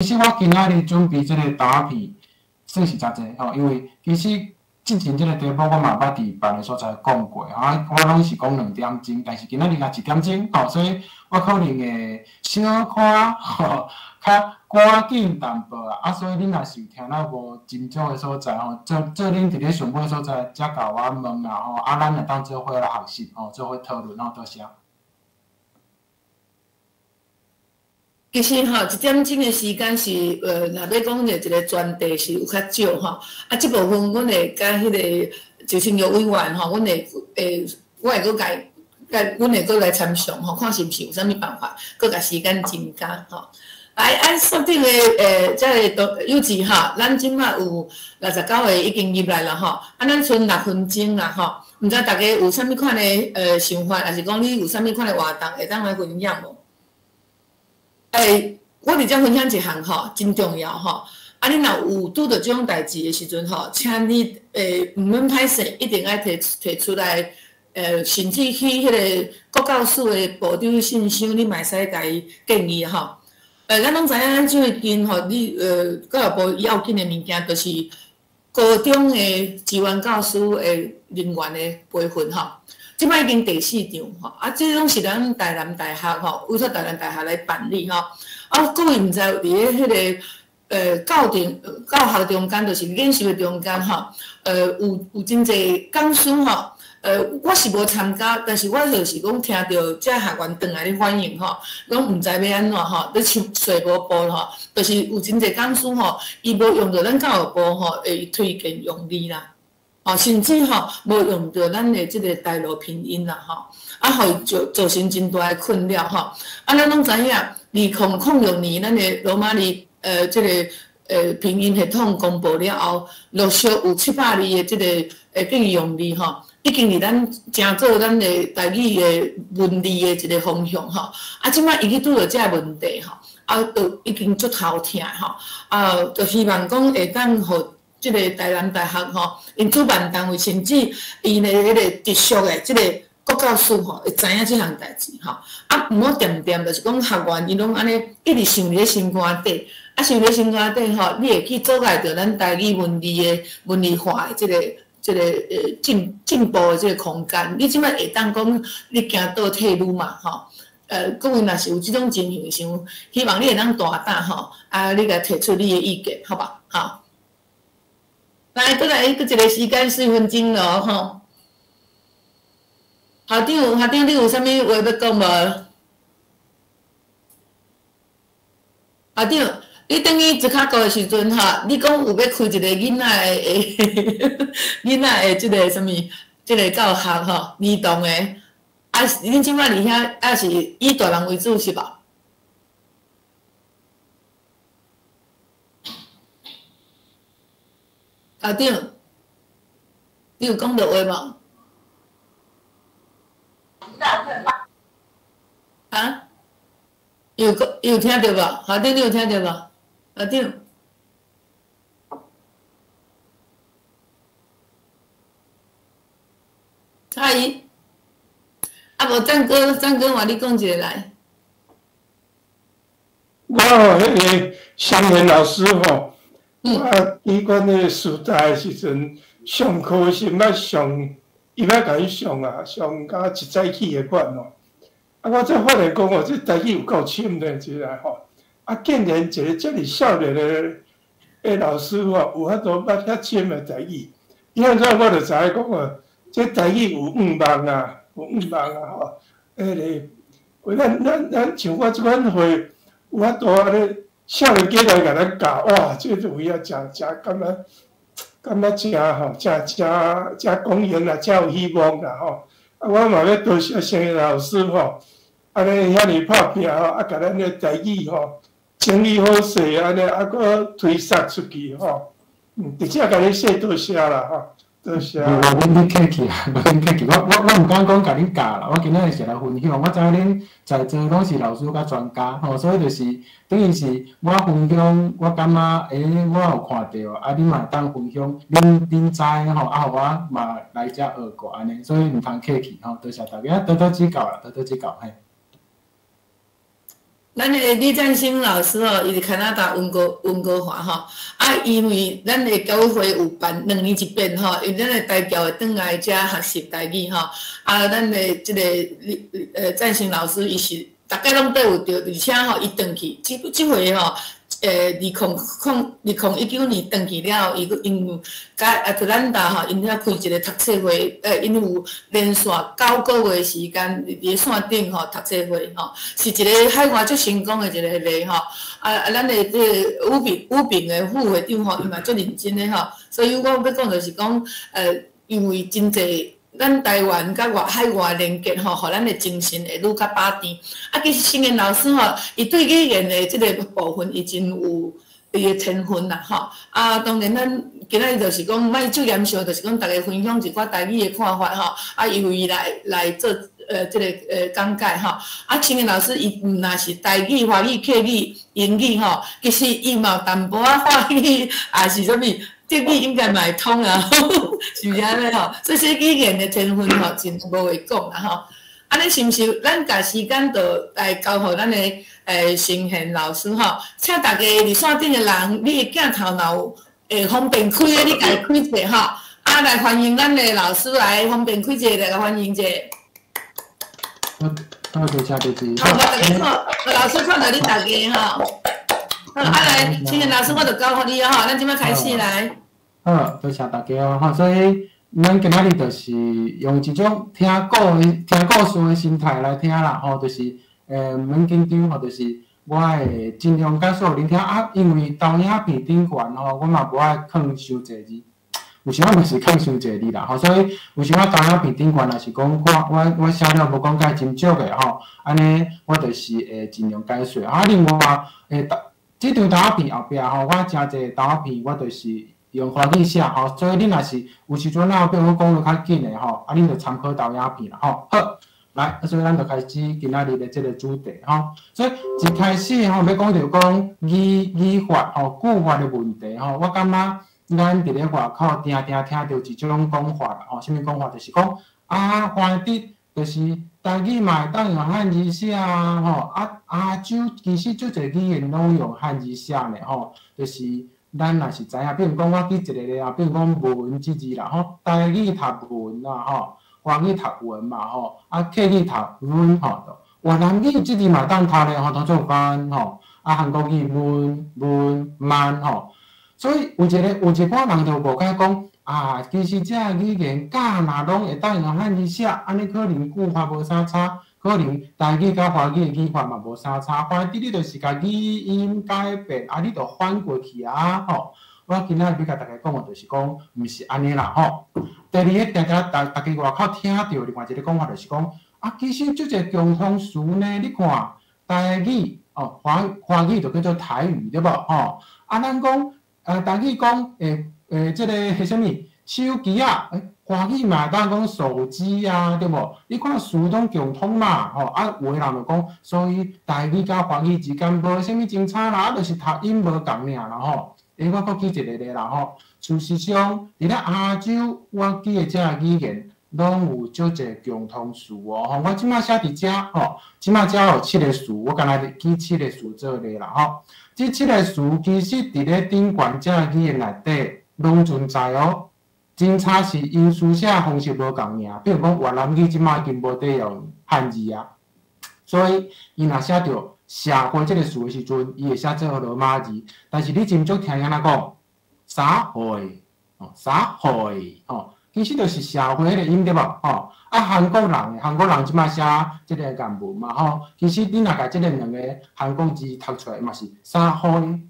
其实我今仔日准备即个豆片，算是真济吼，因为其实进行即个题目我嘛捌伫别个所在讲过，我拢是讲2点钟，但是今仔日也1点钟吼，所以我可能会小可吼较赶紧淡薄啊，所以恁若是有听到无清楚的所在吼，做恁伫咧上尾所在，则甲我问啦吼，咱会当做伙来学习吼，做伙讨论吼，多谢。其实吼，1点钟的时间是若要讲着一个专题是有较少吼。啊，即部分阮会甲迄个就青友委员吼，阮会我会搁阮会搁来参详吼，看是毋是有啥物办法，搁甲时间增加吼。来，按锁定的这个幼稚吼，咱即马有69个已经入来了吼，啊，咱剩6分钟啦吼。毋知大家有啥物款的想法，还是讲你有啥物款的活动会当来分享无？我伫遮分享一项吼，真重要吼。啊，你若有拄着即种代志的时阵吼，请你毋免歹势，一定爱提出来。甚至去迄个国教署的部长信箱，你嘛会使甲伊建议吼。咱拢知影，咱最近吼，你教育部要紧的物件，就是高中的志愿教师的人员的培训吼。即摆已经第4场吼，啊，即拢是咱台南大学吼，委托台南大学来办理吼。啊，各位毋知伫咧迄个教学中间，就是练习的中间吼，有真侪讲师吼。我是无参加，但是我就是讲听到这学员转来咧反映吼，讲毋知要安怎吼，咧像税务部吼，就是有真侪讲师吼，伊无用到咱教育部吼会推荐用字啦，吼，甚至吼无用到咱的即个大陆拼音啦吼，啊，互伊造成真大的困扰吼。啊，咱拢知影，2006年咱的罗马尼即个拼音系统公布了后，陆续有700字的即个建议用字吼。已经伫咱正做咱的台语的文字的一个方向吼，啊，即摆伊去拄着这问题吼，啊，都已经足头疼吼，啊，就希望讲会当互即个台南大学吼，因主办单位甚至伊的迄个直属的即个国教署吼，会知影即项代志吼，啊，毋好点，就是讲学员伊拢安尼一直想伫咧心肝底，啊，想伫心肝底吼，你会去阻碍着咱台语文字的文字化的即个进步的这个空间，你即摆会当讲你行倒退路嘛吼？各位若是有即种情形，希望你会当大胆吼，啊，你甲提出你的意见，好吧？好，来，再来一个时间4分钟咯吼。校长，你有啥物话要讲无？校长。你等于一卡高的时阵哈，你讲有要开一个囡仔的囡仔的即个什物，即个教学吼，儿童的，啊，恁即摆伫遐也是以大人为主是吧？校长，你有讲到话无？啊？有听到无？校长，你有听到无？校长，阿姨，啊无张哥，话你讲一个来。我迄个湘元老师吼，我伊管迄个师大的时阵上课是毋捌上，伊捌甲伊上啊，上甲一早起的款吼。啊，我才发现讲哦，这台语有够深的，一个吼。啊，竟然一个遮尔少年的老师吼，有法度捌遐深的台语。因为怎我就知影讲哦，这台语有5万啊，有5万啊吼。迄个，咱像我即款会，有法度安尼少年家来甲咱教，哇，这个位啊，真感觉真吼，真公平啦，真有希望啦吼。啊，我嘛要多谢湘元老师吼，安尼遐尼拍拼吼，啊，甲咱的台语吼。整理好势，安尼啊，搁推撒出去吼。直接甲你说多谢啦吼，多谢。你客气啊，免客气。我毋敢讲甲恁教啦，我今仔日是来分享。我知影恁在座拢是老师甲专家吼，所以就是等于是我分享，我感觉我有看到，啊，恁嘛当分享恁知吼，啊，互我嘛来遮学过安尼，所以毋通客气吼，多谢大家多多指教啦，多多指教嘿。咱的李占星老师吼，伊伫加拿大温哥华吼，因为咱的教会有办2年一变吼，因为咱的代表会转来遮学习台语吼，咱的即个占星老师伊是大概拢都有着，而且吼伊转去，即回吼。2019年转去了后，因为甲亚特兰大吼，因遐开一个读册会，因有连续9个月时间伫线顶吼读册会吼，是一个海外最成功的一个吼。咱的这个武平的副会长吼，伊嘛足认真的吼，所以我要讲就是讲，因为真济。咱台湾甲海外连结吼，互咱的精神会愈较饱甜。其实新的老师吼，伊对语言的即个部分已经有伊的天分啦吼。当然咱今仔日就是讲，莫最严肃，就是讲大家分享一寡台语的看法吼。由伊来做即个讲解吼。新的老师伊毋若是台语、华语、客语、英语吼，其实伊嘛有淡薄仔华语，也是啥物。德语应该嘛会通啊，是毋是安尼吼？所以说语言的天分吼，真无话讲啦吼。安尼是毋是？咱甲时间就来交互咱的新贤老师吼，请大家伫线顶的人，你的镜头若有方便开的，你家开者吼。来欢迎咱的老师来方便开者，来欢迎者。好，多谢多谢。好，大家好，老师看到你大家吼。来，新贤老师，我就交互你啊吼，咱即摆开始来。好，多谢大家哦吼，所以咱今仔日就是用一种听故事的心态来听啦吼，就是免紧张吼，就是我会尽量解说恁听因为投影片顶悬吼，我嘛无爱囥伤济字，有时仔就是囥伤济字啦吼，所以有时仔投影片顶悬，若是讲我写了无讲解真足的吼，安尼我就是会尽量解说。另外即张投影片后壁吼，我诚侪投影片我就是用华语写吼，所以恁若是有时阵比如讲落较紧的吼，恁就参考投影片啦吼。好，来，所以咱就开始今仔日的即个主题吼。所以一开始吼，要讲着讲语法吼、句法的问题吼，我感觉咱伫咧外口听到一种讲法啦吼，啥物讲法？就是讲反正就是台语嘛会当用汉字写吼，亚洲其实足侪语言拢用汉字写呢吼，就是咱若是知影，比如讲我举一个例啊，比如讲文即字啦吼，台语读文啦吼，华语读文嘛吼，客语读文吼，越南语即字嘛当读咧吼，当做翻吼，韩国语文慢吼，所以有一寡人就误解讲。其实这语言假若拢会当用汉字写，安尼可能句法无啥差，可能台语甲华语的语法嘛无啥差，反正你就是甲语音改变，你就翻过去吼。我今仔日要甲大家讲的，就是讲毋是安尼啦吼。第二个，大家外口听到另外一个讲法，就是讲其实即个共通词呢，你看台语华语就叫做台语对无吼？咱讲台语讲即个迄啥物手机华语嘛当讲手机对无？你看词拢共通嘛吼，有的人就讲，所以台语甲华语之间无啥物真差啦，就是读音无共尔啦吼。我搁举一个例啦吼，事实上，伫咧亚洲，我举的遮语言拢有足侪共通词吼。我即摆写伫遮吼，即摆遮有7个词，我干来举7个词做例啦吼。即7个词其实伫咧顶悬遮语言内底。拢存在真差是因书写方式无共尔，比如讲越南语即摆已经无得用汉字所以伊若写着社会即个词的时阵，伊会写做罗马字，但是你真少听安怎讲社会其实就是社会的音对无韩国人即摆写即个原文嘛吼，其实你若甲即个2个韩国字读出来嘛是社会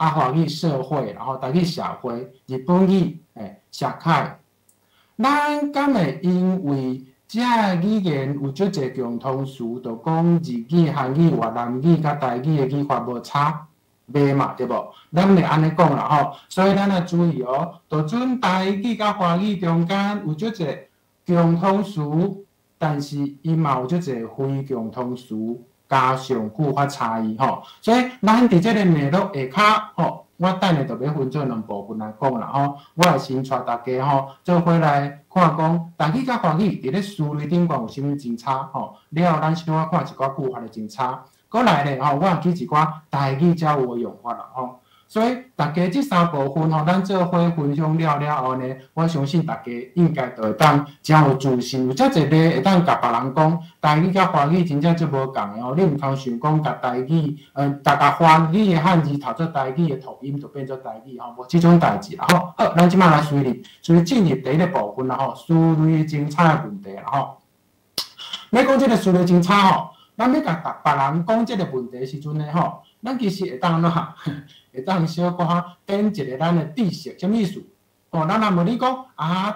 华语社会，然后台语社会，日本语社会，咱敢会因为这语言有足侪共通词，就讲日语、韩语、越南语甲台语的语法无差，袂嘛对无？咱袂安尼讲啦吼，所以咱要注意就准台语甲华语中间有足侪共通词，但是伊嘛有足侪非共通词。加上句法差异吼，所以咱伫即个内容下骹我等下就要分做2部分来讲啦吼。我会先带大家做伙来看讲台语甲华语伫咧词类顶悬有啥物真差了后，咱小可看一寡句法的真差。过来咧吼，我也举一寡台语教有用法啦吼。所以大家这三部分吼，咱做伙分享了后呢，我相信大家应该就会当真有自信，有遮侪个会当甲别人讲台语甲华语真正就无共的哦。你毋通想讲甲台语，甲华语的汉字读做台语的读音就变做台语吼，无即种代志啦吼。好，咱即摆来随进入第一个部分啦吼，思维精彩的问题啦吼。要讲即个思维精彩吼，咱要甲别人讲即个问题的时阵呢吼，咱其实会当怎？会当小可点一个咱的知识，什么意思？哦，咱若问你讲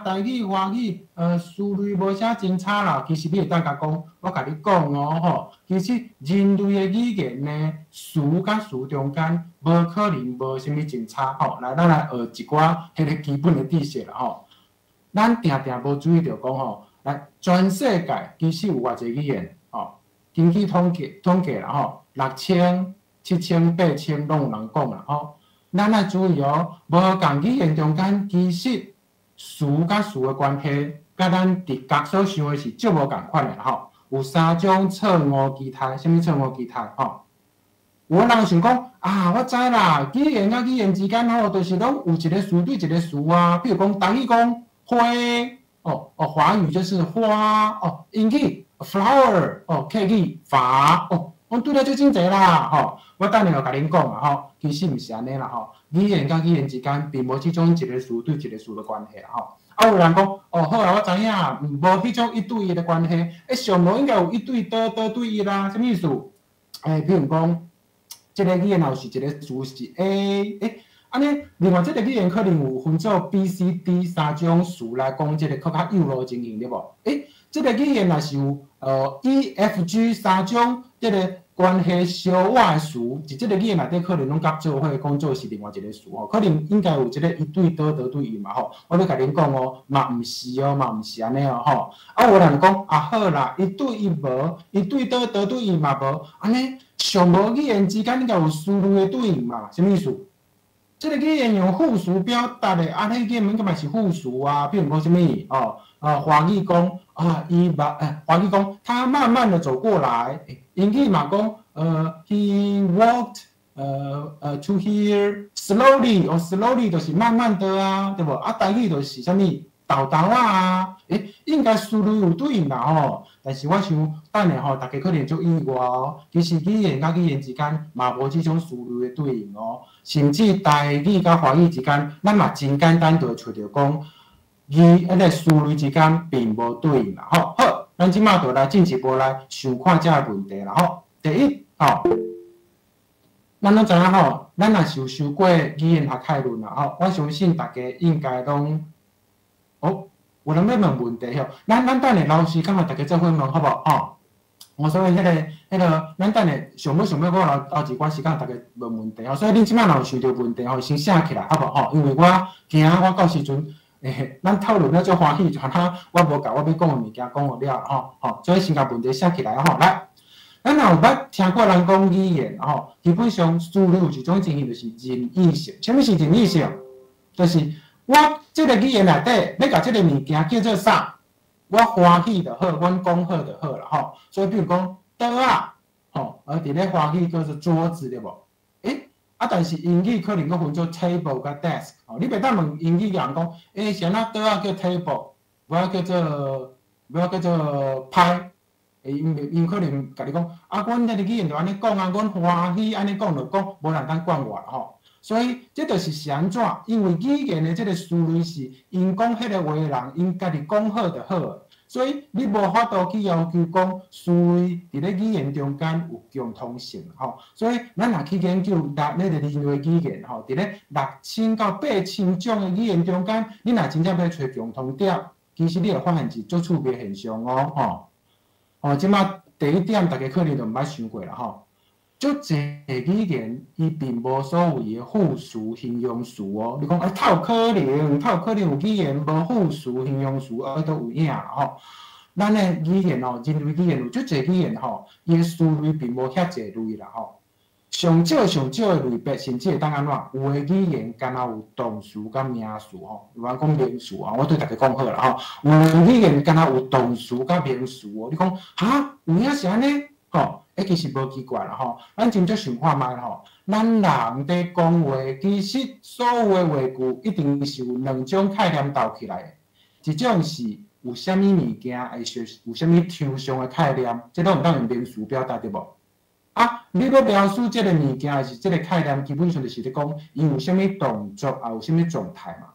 台语、华语，思维无啥精彩啦。其实你会当甲讲，我甲你讲哦，吼，其实人类的语言呢，词甲词中间无可能无啥物精彩吼。来，咱来学一寡迄个基本的知识啦吼。咱定定无注意到讲吼，来全世界其实有偌济语言吼，根据统计啦吼，6000、7000、8000拢有人讲啦吼。咱要注意哦，无共语言中间其实词甲词的关系，甲咱直觉所想的是足无共款的吼。有3种错误期待，什么错误期待吼？有人想讲我知啦，语言甲语言之间吼，就是拢有一个词对一个词啊。比如讲台语讲花华语就是花英语 flower 客语花我对了就真侪啦吼。我等下就甲恁讲啊吼，其实毋是安尼啦吼。语言甲语言之间并无即种一个词对一个词的关系啦吼。有人讲好啊，我知影，无迄种一对一的关系。上无应该有一对多对一啦，什么意思？比如讲，即个语言若是一个词是 A， 安尼，另外即个语言可能有分做 B、C、D 3种词来讲，即个更较有路情形对无？即个语言若是有E、F、G 3种即个关系相倚的词，伫即个语言内底可能拢甲做伙讲做是另外一个词可能应该有一个一对多对一嘛吼。我要甲恁讲嘛毋是嘛毋是安尼吼。有人讲好啦，一对一无，一对多对一嘛无，安尼上无语言之间应该有思路的对应嘛？什么意思？即个语言用复数表达的，迄语言应该嘛是复数啊。比如讲什么华语讲华语讲他慢慢的走过来。英语嘛讲he walked to here slowly slowly 就是慢慢的啊，对无？台语就是啥物豆豆啊应该思路有对应啦吼。但是我想等下吼，大家可能就意外其实语言甲语言之间嘛无即种思路的对应甚至台语甲华语之间，咱嘛真简单就会找到讲思路之间并无对应啦吼。好，咱即马就来进一步来想看这个问题啦吼。第一咱拢知影吼，咱若是有修过语言学概论啦吼，我相信大家应该拢有人要问问题吼。咱等下老师敢若大家做伙问好无我所以迄个，咱等下想要我后一寡时间大家问问题所以恁即摆若有想到问题先写起来好无因为我惊我到时阵咱讨论了足欢喜，就像我无甲我要讲的物件讲好了所以先甲问题写起来来。咱若有捌听过人讲语言基本上思路有一种情形就是任意性。什么是任意性？就是我即个语言内底要甲即个物件叫做啥，我欢喜就好，阮讲好就好啦所以比如讲桌伫咧华语叫做桌子对无？但是英语可能佫分做 table 甲 desk 你袂当问英语人讲是安怎桌叫 table， 无叫做牌。因可能甲你讲阮迄个语言就安尼讲阮欢喜安尼讲就讲，无人当管我啦所以这就是安怎？因为语言的这个思维是因讲迄个话的人，因家己讲好就好所以你无法度去要求讲思维伫咧语言中间有共通性所以咱若去研究咱个人类语言伫咧6000到8000种的语言中间，你若真正要找共通点，其实你会发现是足趣味现象即马第一点，大家可能就毋捌想过啦足侪语言伊并无所谓的复数形容词你讲透有可能有语言无复数形容词都有影啦咱的语言人类语言有足侪语言伊的词类并无遐侪类啦上少的类别，甚至会当安怎？有的语言敢若有动词甲名词有人讲名词我对大家讲好啦有的语言敢若有动词甲名词你讲有影是安尼其实无奇怪啦吼。咱真正想看觅吼，咱人伫讲话，其实所有的话句一定是有两种概念斗起来的，一种是有啥物物件，会是有啥物抽象的概念，即拢毋当用名词表达对无？啊，你要描述即个物件，还是即个概念，基本上就是咧讲，伊有啥物动作，也有啥物状态嘛。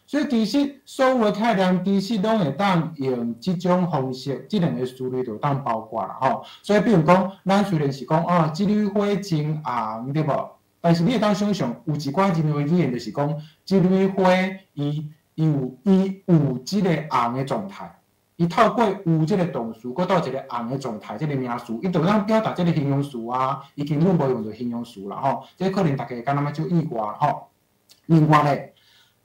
所以其实所有的概念，其实拢会当用即种方式，即两个思虑就当包括啦吼。所以比如讲，咱虽然是讲哦，即缕花真红，对无？但是你会当想象，有一寡人为语言就是讲，即缕花伊有即个红的状态。伊透过有即个动词，搁到一个红的状态，即个名词，伊就当表达即个形容词啊。伊根本无用到形容词啦吼，这可能大家敢那么少意外吼。另外咧，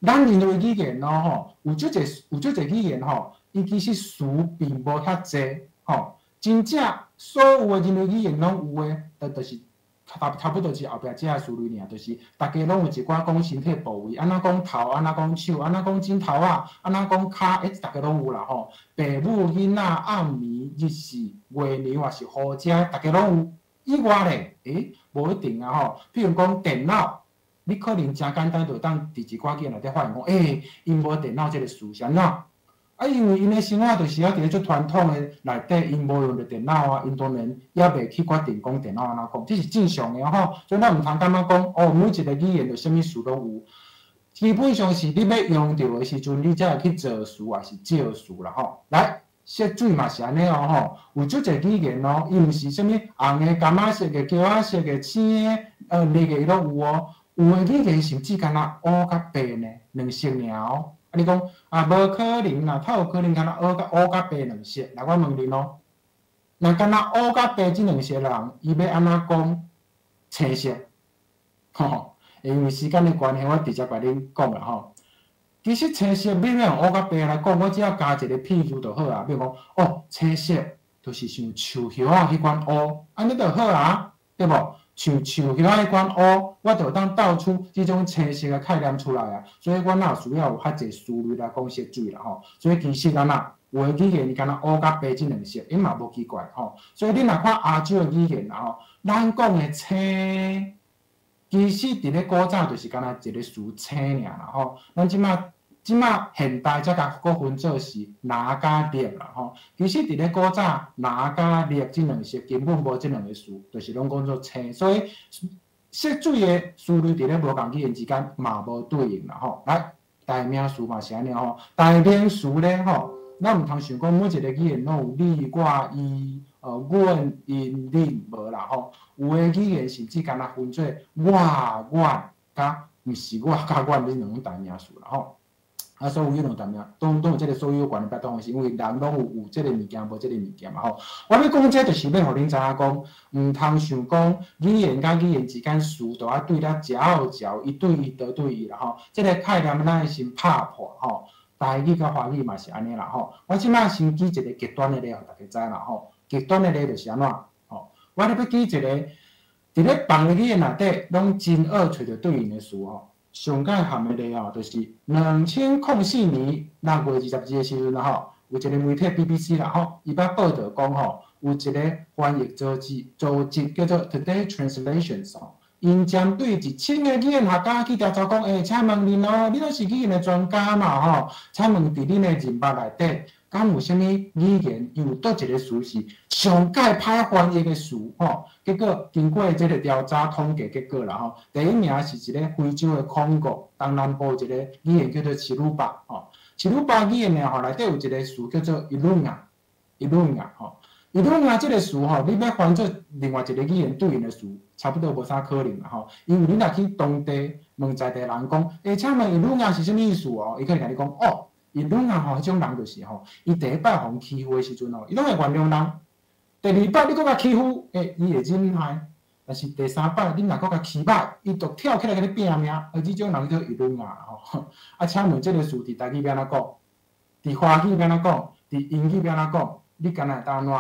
咱人类语言吼，有足侪语言吼，伊其实词并无遐济吼。真正所有的人类语言拢有诶，就是差不多是后壁即个思路尔，就是大家拢有一寡讲身体部位，安怎讲头，安怎讲手，安怎讲枕头啊，安怎讲骹，大家拢有啦吼。爸母、囡仔、暗暝、日时、月年或是雨遮，大家拢有。以外咧，无一定啊吼。譬如讲电脑，你可能真简单就当伫一寡语言内底发现讲，因无电脑即个词是安怎？因为因的生活就是伫咧做传统的内底，因无用着电脑啊，因当然也袂去决定讲电脑安怎讲，这是正常的吼。所以咱毋通感觉讲，每一个语言就啥物词拢有。基本上是你要用到的时阵，你才会去造词还是借词啦吼。来，色水嘛是安尼吼，有足侪语言伊毋是啥物红的、柑仔色的、橘仔色的、青的、绿的伊拢有哦。有的语言甚至敢若黑甲白呢，两色尔。你讲无可能啦，透有可能敢若黑甲白两色。来，我问你咯，若敢若黑甲白即两色人，伊要安怎讲青色？吼，因为时间的关系，我直接甲恁讲啦吼。其实青色要用黑甲白来讲，我只要加一个譬如就好啊。比如讲，青色就是像树叶啊迄款黑，安尼就好啊，对无？像树叶迄款黑，我就当倒出即种青色的概念出来啊。所以我哪需要有遐济思虑来讲色水啦吼。所以其实有的语言敢若黑甲白即两色，伊嘛无奇怪吼。所以你若看亚洲的语言啦吼，咱讲的青，其实伫咧古早就是敢若一个词青尔啦吼。咱即马现代才甲佫分做是蓝甲绿啦吼。其实伫咧古早蓝甲绿即两色根本无即两个词，就是拢讲做青。所以色水的思虑伫咧无共语言之间嘛无对应啦吼。来，代名词嘛是安尼吼。代名词咧吼，咱毋通想讲每一个语言拢有你、我、伊、阮、因、恁无啦吼。有的语言甚至敢若分做我、阮甲毋是我甲阮这两种代名词啦吼。所有迄两代名，拢有即个所有关的不同，是因为人拢有即个物件，无即个物件嘛吼。我要讲这，就是要互恁知影讲，毋通想讲语言甲语言之间词都要对了嚼嚼，一对一得对伊啦吼。即个概念咱先拍破吼。台语甲华语嘛是安尼啦吼。我即摆先举一个极端的例，互大家知啦吼。极端的例就是安怎吼？我咧要举一个，伫咧别个语言内底，拢真恶找着对应的词吼。上界含的例就是2004年6月22日的时阵啦吼，有一个媒体 BBC 啦吼，伊捌报道讲吼，有一个翻译组织叫做 Today Translations 吼，因针对1000个语言学家去调查讲，请问恁咯，恁都是语言的专家嘛吼，请问伫恁的人脉内底，敢有啥物语言有倒一个词是上界歹翻译的词吼？结果经过即个调查统计结果啦吼，第一名是一个非洲的康果东南部一个语言叫做奇鲁巴吼。奇鲁巴语言呢吼内底有一个词叫做伊鲁亚吼。伊鲁亚即个词吼，你要翻做另外一个语言对应的词，差不多无啥可能啦吼。因为你若去当地问在地人讲，请问伊鲁亚是啥物意思哦？伊可能甲你讲伊鲁亚吼，迄种人就是吼，伊第一摆互欺负的时阵吼，伊拢会原谅人。第二摆你搁甲欺负，伊会忍耐。但是第三摆你若搁甲欺歹，伊就跳起来甲你拼命。即种人叫伊鲁亚啦吼。请问即个词伫台语要安怎讲？伫华语要安怎讲？伫英语要安怎讲？你敢若会当安怎？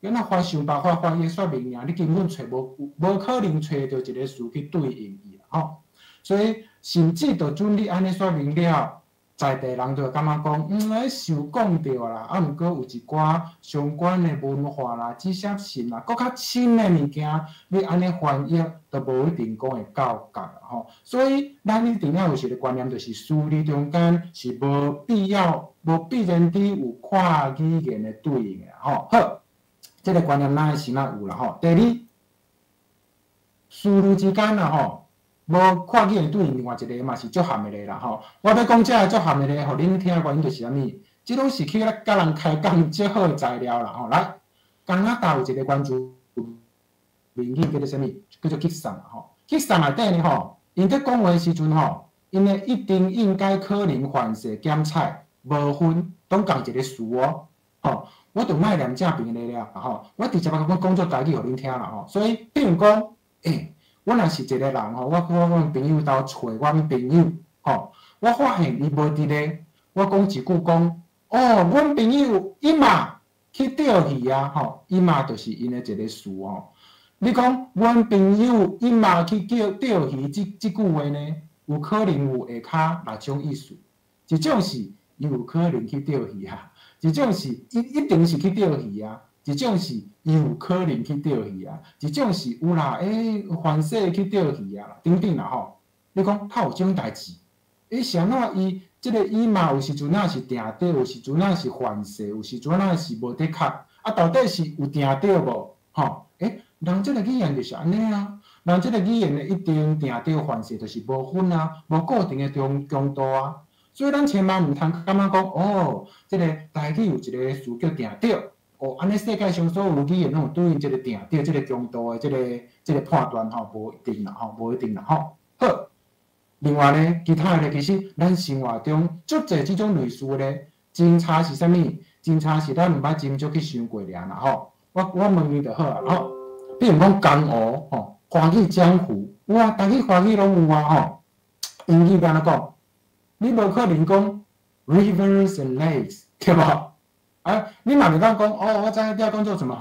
敢若翻想办法翻译说明尔，你根本找无可能找到一个词去对应伊啦吼。所以甚至就准你安尼说明了。在地人就会感觉讲，迄受讲着啦，啊，毋过有一寡相关的文化啦、知识性啦，搁较深的物件，你安尼翻译都无一定讲会够格吼。所以咱一定要有一个观念，就是事理中间是无必要、无必然地有跨语言的对应的吼。好，这个观念咱的先有啦吼。第二，事理之间啦吼。无跨语言对应另外一个嘛是足含的咧啦吼，我要讲这个足含的咧，互恁听的原因就是啥物？即拢是去甲人开讲最好的材料啦吼。来，刚刚有一个关注名语叫做啥物？叫做 Kickstart 吼。Kickstart 内底呢吼，因在讲话的时阵吼，因的一定、应该、可能、反射、检采，无分，拢共一个词哦。吼，我就莫念正边的了吼，我直接讲做台语互恁听啦吼。所以，比如讲，我若是一个人吼，我朋友兜找我朋友吼，我发现伊无伫咧，我讲一句讲，阮朋友伊嘛去钓鱼啊吼，伊嘛就是因的一个词吼。你讲阮朋友伊嘛去钓鱼，即句话呢，有可能有下骹6种意思，一种是伊有可能去钓鱼啊，一种是伊一定是去钓鱼啊。一种是伊有可能去钓鱼啊，一种是有啦，反射去钓鱼啊，等等啦吼。你讲他有即种代志，啥物伊即个伊嘛有时阵仔是定钓，有时阵仔是反射，有时阵仔是无得确，啊，到底是有定钓无？吼，人即个语言就是安尼啊，人即个语言的一定定钓反射就是无分啊，无固定的强度啊，所以咱千万毋通感觉讲，即个台语有一个词叫定钓。安尼世界上所有语言拢有对应即个定调、即个强度的即个判断吼，无一定啦吼，无一定啦吼。好，另外呢，其他的其实咱生活中足侪即种类似咧，侦查是啥物？侦查是咱毋捌真少去想过尔啦吼。我问你就好啊吼。比如讲江湖吼，华语江湖，有啊，逐个华语拢有啊吼。英语安怎讲？你无可能讲 rivers and lakes， 对无？你嘛袂当讲我知影讲做什么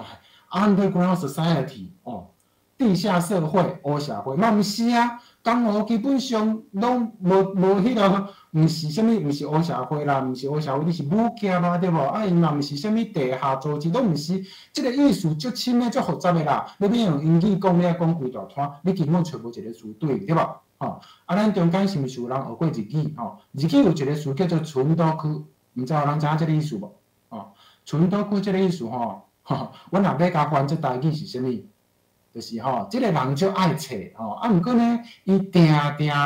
underground society 地下社会、黑社会，嘛毋是啊。江湖基本上拢无迄个，毋是啥物，毋是黑社会啦，毋是黑社会，你是武侠嘛，对无？因嘛毋是啥物地下组织，拢毋是。即个意思足深诶，足复杂诶啦。你要用英语讲，你爱讲规大串，你根本找无一个词对，对无？咱中间是毋是有人学过日语？日语有一个词叫做春岛区，毋知有人知影即个意思无？春岛区即个意思阮若要甲翻这台语是啥物？就是即个人足爱册毋过呢，伊定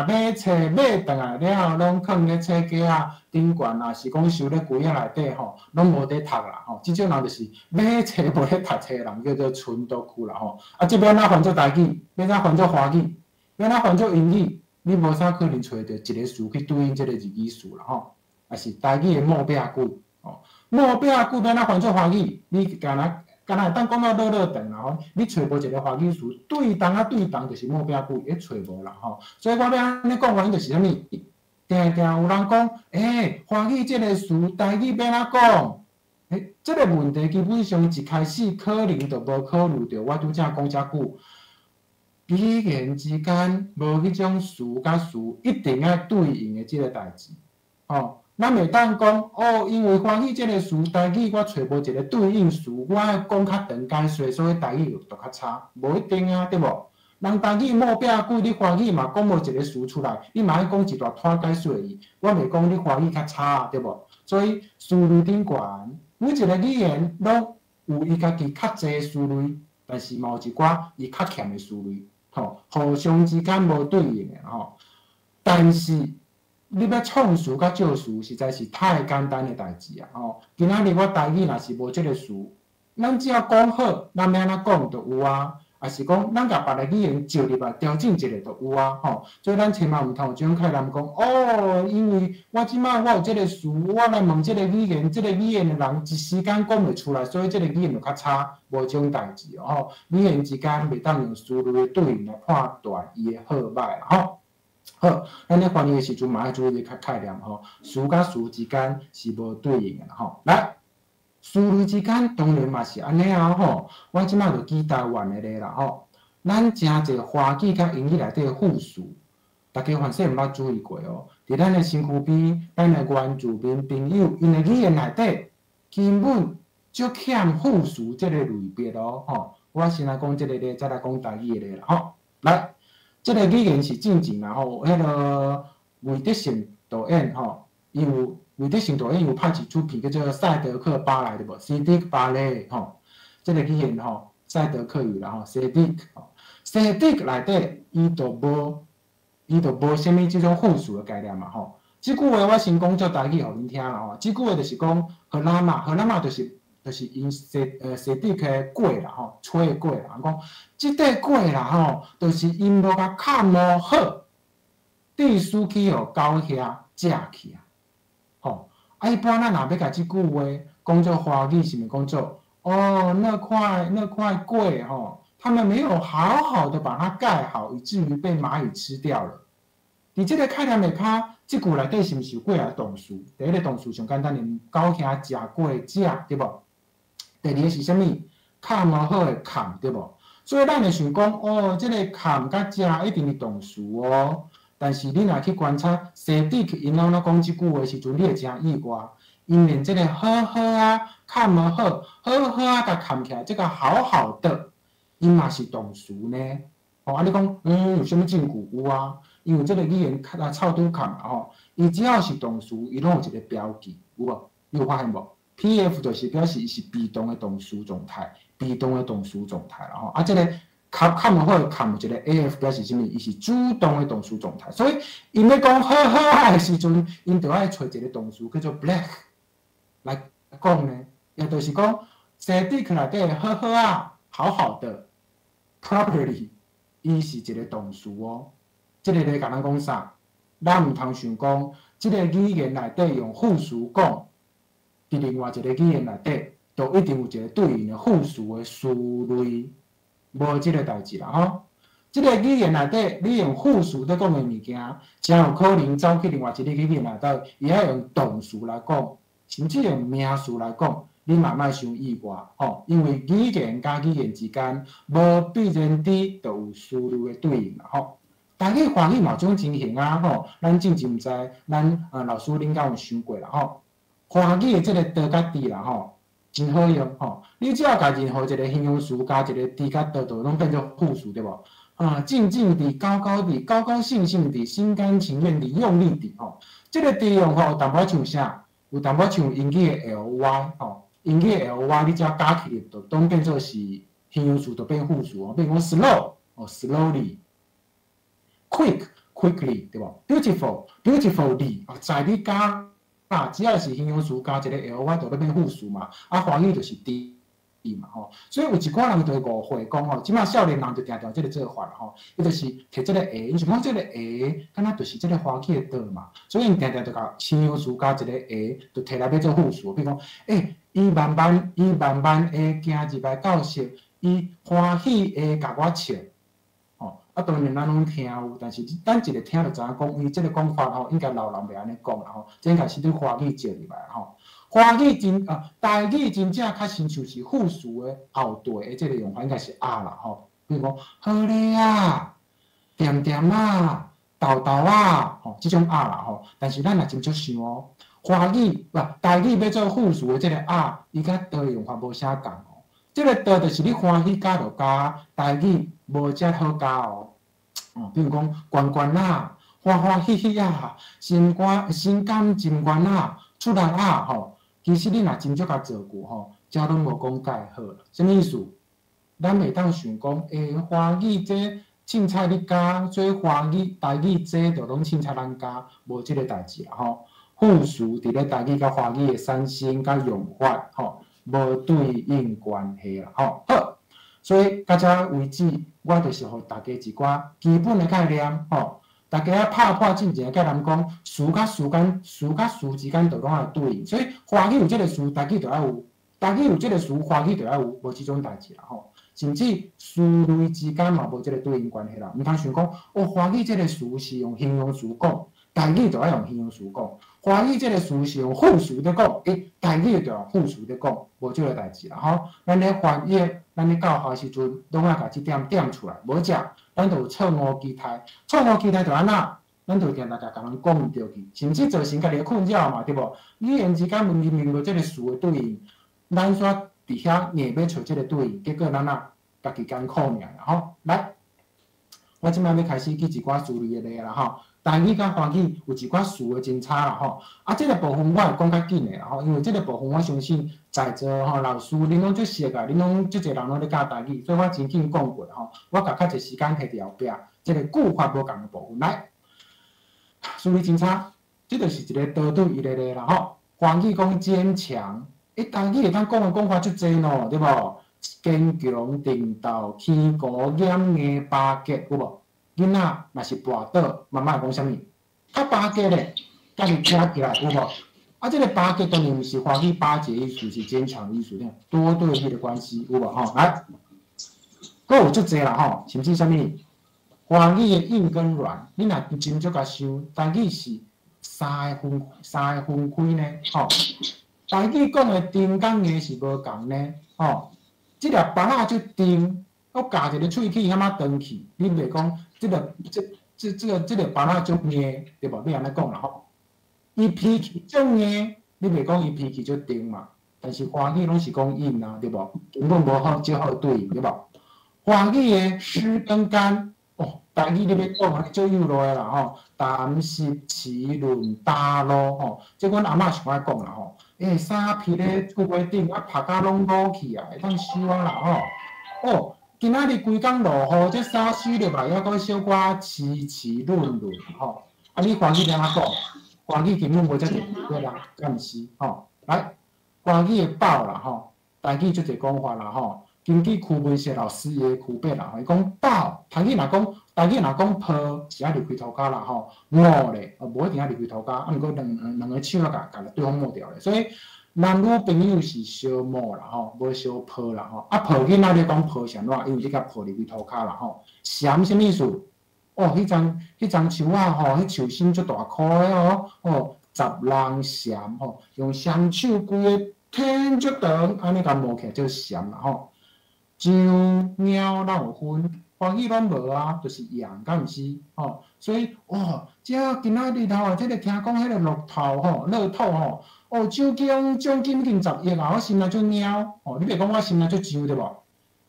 买册买倒来了，拢囥咧册架啊顶悬啊，是讲收咧柜仔内底拢无得读啦即种人就是买册无咧读册人，叫做春岛区啦即要哪翻做台语？要哪翻做华语？要哪翻做英语？你无啥可能找到一个词去对应即个日语词啦也是台语的末尾句末尾句要哪翻做华语？你敢若当讲到落长啦你找无一个华语词对同就是末尾句，也找无啦所以我要安尼讲原因就是啥物？定有人讲，华语即个词台语要哪讲？即个问题基本上一开始可能就无考虑到我拄则讲遮久，语言之间无迄种词甲词一定要对应的即个代志咱袂当讲因为华语即个词，台语我找无一个对应词，我爱讲较长解说，所以台语就较差，无一定啊，对无？人台语末尾句，你华语嘛讲无一个词出来，你嘛爱讲一大串解说伊，我袂讲你华语较差，对无？所以词类顶悬，每一个语言拢有伊家己较侪词类，但是嘛有一寡伊较欠的词类，互相之间无对应的但是你要创词甲造词，实在是太简单的代志啊！今仔日我台语若是无即个词，咱只要讲好，咱要安怎讲就有啊。也是讲，咱甲别个语言招入来调整一下就有啊。所以咱千万毋通有即种概念讲因为我即摆我有即个词，我来问即个语言，即个语言的人一时间讲袂出来，所以即个语言就较差，无即种代志语言之间袂当用词类的对应来判断伊的好歹啦好，咱咧翻译的时阵嘛爱注意个概念词甲词之间是无对应的来，词类之间当然嘛是安尼我即摆就举台湾的咧啦咱诚侪华语甲英语内底的复数，大家凡是毋捌注意过伫咱的身躯边，咱的原住民朋友，因的语言内底根本就欠复数这个类别咯，吼。我先来讲这个咧，再来讲台语的咧啦，吼。来，这个语言是正经啦，吼，迄个韦德胜导演，吼，伊有韦德胜导演有拍一出片叫做《赛德克巴莱》，对无？西迪克巴莱，吼，这个语言吼，赛德克语啦，吼，西迪克，吼，西迪克内底伊就无啥物即种复数的概念嘛，吼。即句话我先讲做台语互恁听啦，吼。即句话就是讲荷兰嘛就是因西迪克的粿啦，吼，吹的粿啦，讲即块粿啦，吼，就是因无甲砍无好，地输去互狗遐食去啊，吼。啊，一般咱若要甲即句话讲做华语，是毋讲做哦，那块粿，吼。他们没有好好的把它盖好，以至于被蚂蚁吃掉了。伫这个概念下骹，这句内底是毋是有几个动词？第一个动词上简单，连狗兄食过食，对无？第二个是啥物？砍无好的砍，对无？所以咱会想讲，哦，这个砍甲食一定是动词哦。但是你若去观察西迪克因安怎讲即句话时阵，你会真意外，因连这个好好啊，砍无好，好好啊，甲砍起来，这个好好的。伊嘛是动词呢，哦，啊，你讲，有啥物证据？有啊，因为这个语言操拄看嘛，吼，伊只要是动词，伊拢有一个标记，有无？你有发现无 ？P.F. 就是表示伊是被动的动词状态，被动的动词状态啦，吼，啊，这个看无好看有一个 A.F. 表示啥物？伊是主动的动词状态，所以因要讲好好的时阵，因就爱找一个动词叫做 black 来讲呢，也就是讲，西迪克内底好好啊，好好的。properly， 伊是一个动词哦。即个咧，甲咱讲啥？咱毋通想讲，即个语言内底用复数讲，伫另外一个语言内底，就一定有一个对应的复数的词类，无即个代志啦吼。即个语言内底，你用复数在讲的物件，真有可能走去另外一个语言内底，伊爱用动词来讲，甚至用名词来讲。你嘛莫想意外吼，因为语言甲语言之间无必然地就有思路的对应啦吼。台语、华语嘛有种情形啊吼，咱真毋知，咱老师恁敢有想过啦吼。华语的即个的甲的啦吼，真好用吼。你只要甲任何一个形容词加一个的甲的，拢变做复数对无？静静地、高高地、高高兴兴地、心甘情愿地、用力地吼。即个地用吼，淡薄像啥？有淡薄像英语的 ly 吼。英语的 ly 你只要加起来，就当变做是形容词，就变复数哦。比如讲 slow 哦 ，slowly，quick quickly， 对无 ？beautiful beautifully 哦，在你加只要是形容词加一个 ly， 就要变复数嘛。啊，华语就是的嘛吼。所以有一寡人就会误会讲吼，即马少年人就定即个做法啦吼，伊就是摕即个下，因想讲即个下，敢若就是即个华语的倒嘛。所以因定就甲形容词加一个下，就摕来变做复数。比如讲，伊慢慢的行入来教室，伊欢喜的甲我笑，吼。啊，当然咱拢听有，但是咱一个听就知影讲，伊即个讲法吼，应该老人袂安尼讲啦吼，这应该是对华语接入来吼。华语台语真正较亲像是复数的后缀的即个用法，应该是啊啦吼。比如讲，好咧啊，甜甜啊，豆豆啊，吼，即种啊啦吼。但是咱也真少想哦。华语台语要做复数的即个啊，伊甲倒用法无啥共哦。即个倒就是你欢喜加就加，台语无遮好加哦。比如讲悬悬啊，欢欢喜喜啊，心甘情愿啊，出力啊吼。其实你若真少甲做过吼，遮拢无讲介好啦。什么意思？咱袂当想讲，华语这凊彩你加，做华语台语这就拢凊彩咱加，无即个代志啦吼。复数伫咧台语甲华语的产生甲用法吼，无对应关系啦吼。好，所以到遮为止，我就是互大家一寡基本的概念吼。大家拍破进前甲人讲，词甲词之间就拢爱对应，所以华语有即个词，台语就要有；台语有即个词，华语就要有，无即种代志啦吼。甚至词类之间嘛无即个对应关系啦。毋通想讲，华语即个词是用形容词讲，台语就要用形容词讲；华语即个词是用复数在讲，台语就用复数在讲，无即个代志啦吼。咱咧翻译，咱咧教学时阵，拢爱甲即点点出来，无只。咱就有错误期待，错误期待就安那，咱就惊大家甲人讲唔着去，甚至造成家己的困扰嘛，对无？语言之间明明无即个词的对应，咱煞伫遐硬要找即个对应，结果咱家己艰苦尔吼。来，我即摆要开始记一寡词语的例啦吼。台语甲华语有一寡词的真差啦吼。即个部分我会讲较紧的啦吼，因为即个部分我相信在座吼老师恁拢足熟啊，恁拢足侪人拢咧教台语，所以我真紧讲过吼。我甲较侪时间摕伫后壁，即个句法无共的部分来。词语真差，即就是一个倒对伊个啦吼。华语讲坚强，台语会当讲的讲法足侪咯，对无？坚强、定斗、起高、严硬、巴结，有无？囡仔若是跋倒，妈妈会讲啥物？较巴结咧，家己听起来有无？即个巴结当然毋是华语巴结意思，是坚强意思，多对迄个关系有无？吼，来，佫有足侪啦吼，甚至啥物？华语的硬跟软，你若真足甲想，台语是三个分开呢，吼。台语讲的甜甲硬是无共呢，吼。即粒巴仔就甜，我夹一个喙齿遐仔长去，你袂讲即个巴仔足硬，对无？你安尼讲啦吼。伊脾气足硬，你袂讲伊脾气足甜嘛？但是华语拢是讲硬啊，对无？根本无好少好对，对无？华语的湿跟干。台语你要讲，足有路的啦吼，淡湿、滋润、打路吼，即阮阿嬷上爱讲啦吼。衫披咧骨尾顶，晒甲拢落去啊，会当收啊啦吼。今仔日规工落雨，这衫收入来，还阁小可湿润润吼。你华语安怎讲？华语根本无遮个啦，敢毋是吼？来，华语的饱啦吼，台语足侪讲法啦吼。根据区文社老师的区别啦，伊讲饱，台语若讲泡，是爱入开涂骹啦吼，饿咧，无一定爱入开涂骹，毋过两个手甲对方抹掉咧，所以男女朋友是小摸啦吼，无小泡啦吼，泡囡仔咧讲泡啥怎？因为你甲泡入开涂骹啦吼，咸什么意思？迄张树啊吼，迄树心足大颗的十人咸吼，用双手规个天足长，安尼甲摸起来就咸啦吼。猪、猫哪有分？华语拢无啊，就是羊，敢毋是？所以今仔日头即个听讲迄个乐透吼，奖金近10亿啊！我心内足猫你袂讲我心内足猪对无？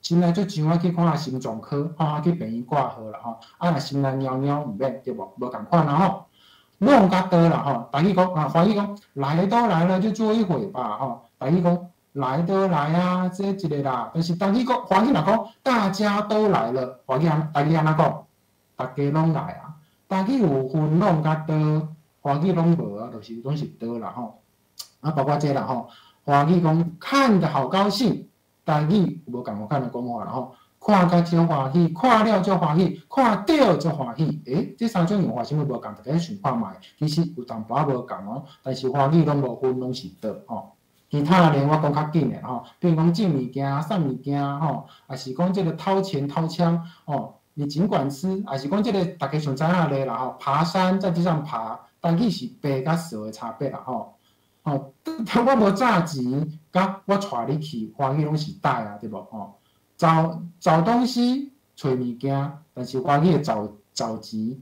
心内足猪，我去看下心脏科，去病院挂号啦吼。若心内猫毋免对无？无共款啦吼。弄较多啦吼，台语讲华语讲来都来了就坐一会吧吼，台语讲。来都来啊，这一个啦。但是台语讲，华语若讲大家都来了，台语安怎讲？大家拢来啊。台语有分拢甲多，华语拢无啊，就是拢是多啦吼。包括这啦吼，华语讲看得好高兴，台语无共款的讲法啦吼。看甲就欢喜，看了就欢喜，看到就欢喜。这三种用法是毋无共？大家想看觅，其实有淡薄仔无共哦，但是华语拢无分，拢是多吼。其他的我讲较紧的吼，比如讲进物件、送物件吼，也是讲这个掏钱掏枪你尽管吃，也是讲这个大家上知影的啦吼，爬山在地上爬，但伊是白甲色的差别啦吼。我无炸钱，甲我带你去，华语拢是带啊，对无找东西、找物件，但是华语的找钱，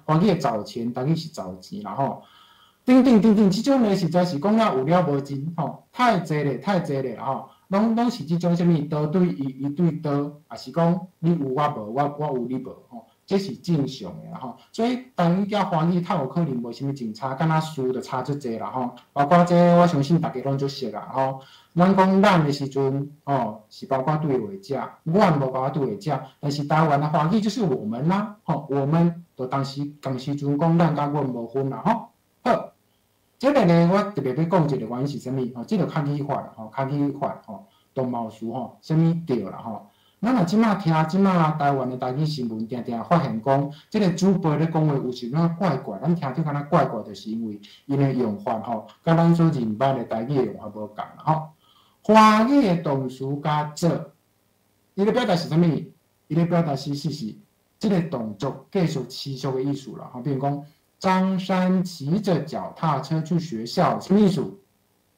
华语的找钱，台语是找钱啦吼。等，即种咧实在是讲了有了无尽吼，太济咧啦吼，拢是即种啥物刀对一对刀，也是讲你有我无，我有你无吼，这是正常的啦吼。所以台语甲华语较有可能无啥物真差，敢若词就差足济啦吼。包括这我相信大家拢足熟啦吼。咱讲咱的时阵是包括对话者，阮无包括对话者，但是台湾的华语就是我们啦吼，我们就当时时阵讲咱甲阮无分啦吼。好。这个呢，我特别要讲一个原因是啥物？这个较语法啦，较语法动貌词啥物对啦吼。咱若即马听台湾的台语新闻，定定发现讲，这个主播咧讲话有时怎怪怪，咱听着敢若怪怪，就是因为因的用法甲咱所认捌的台语的用法无共啦吼。华语的动词加做，伊咧表达是啥物？伊咧表达是这个动作继续持续的意思啦。比如讲。张三骑着脚踏车去学校，什么意思？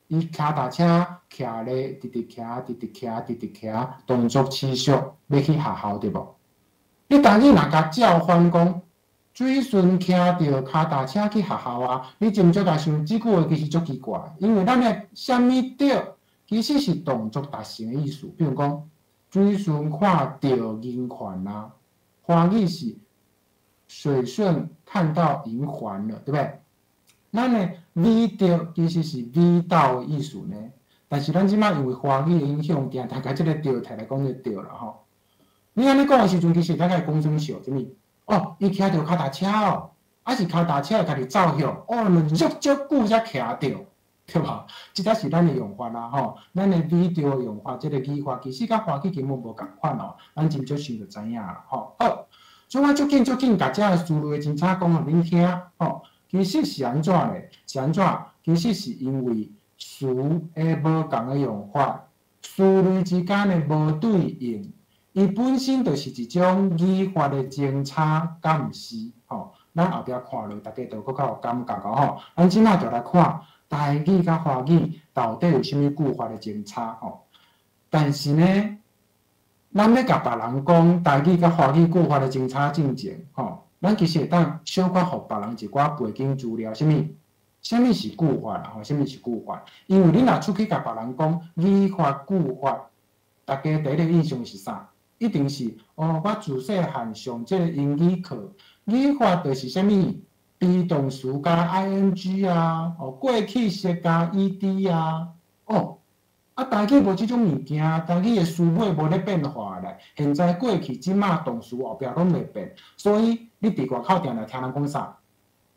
伊骑踏车，骑咧，直骑，动作持续，要去学校对无？你台语若甲叫唤讲，水顺骑着脚踏车去学校啊，你真毋少甲想，即句话其实足奇怪，因为咱的啥物着，其实是动作达成的意思。比如讲，水顺看到银环啊，华语是水顺看到银环了，对不对？咱的味着其实是味道的意思呢。但是咱即摆因为华语的影响，定大家即个着摕来讲就对了吼。你安尼讲的时阵，其实咱该讲什笑？啥物？哦，伊骑着脚踏车哦，还是脚踏车会家己走向，哦，足久才骑着，对吧？即才是咱的用法啦吼，咱的味道用法，即个语法其实甲华语根本无共款哦，咱真少想就知影啦吼。好，所以我足紧，甲遮个思路真差讲互恁听吼。其实是安怎咧？是安怎？其实是因为词的无共的用法，词类之间的无对应。伊本身就是一种语法的前差，敢毋是？吼，咱后壁看落，大家就搁较有感觉个吼。咱即摆就来看台语甲华语到底有啥物句法的前差吼。但是呢，咱要甲别人讲台语甲华语句法的前差进前吼，咱其实会当小可互别人一寡背景资料，啥物是句法啦？吼，啥物是句法？因为你若出去甲别人讲语法、句法，大家第一个印象是啥？一定是哦，我自细汉上即个英语课，语法就是啥物 be 动词加 ing 啊，哦，过去式加 ed 啊，哦，啊，台语无即种物件，台语的词尾无咧变化咧。现在过去即马动词后壁拢袂变，所以你伫外口定定听人讲啥？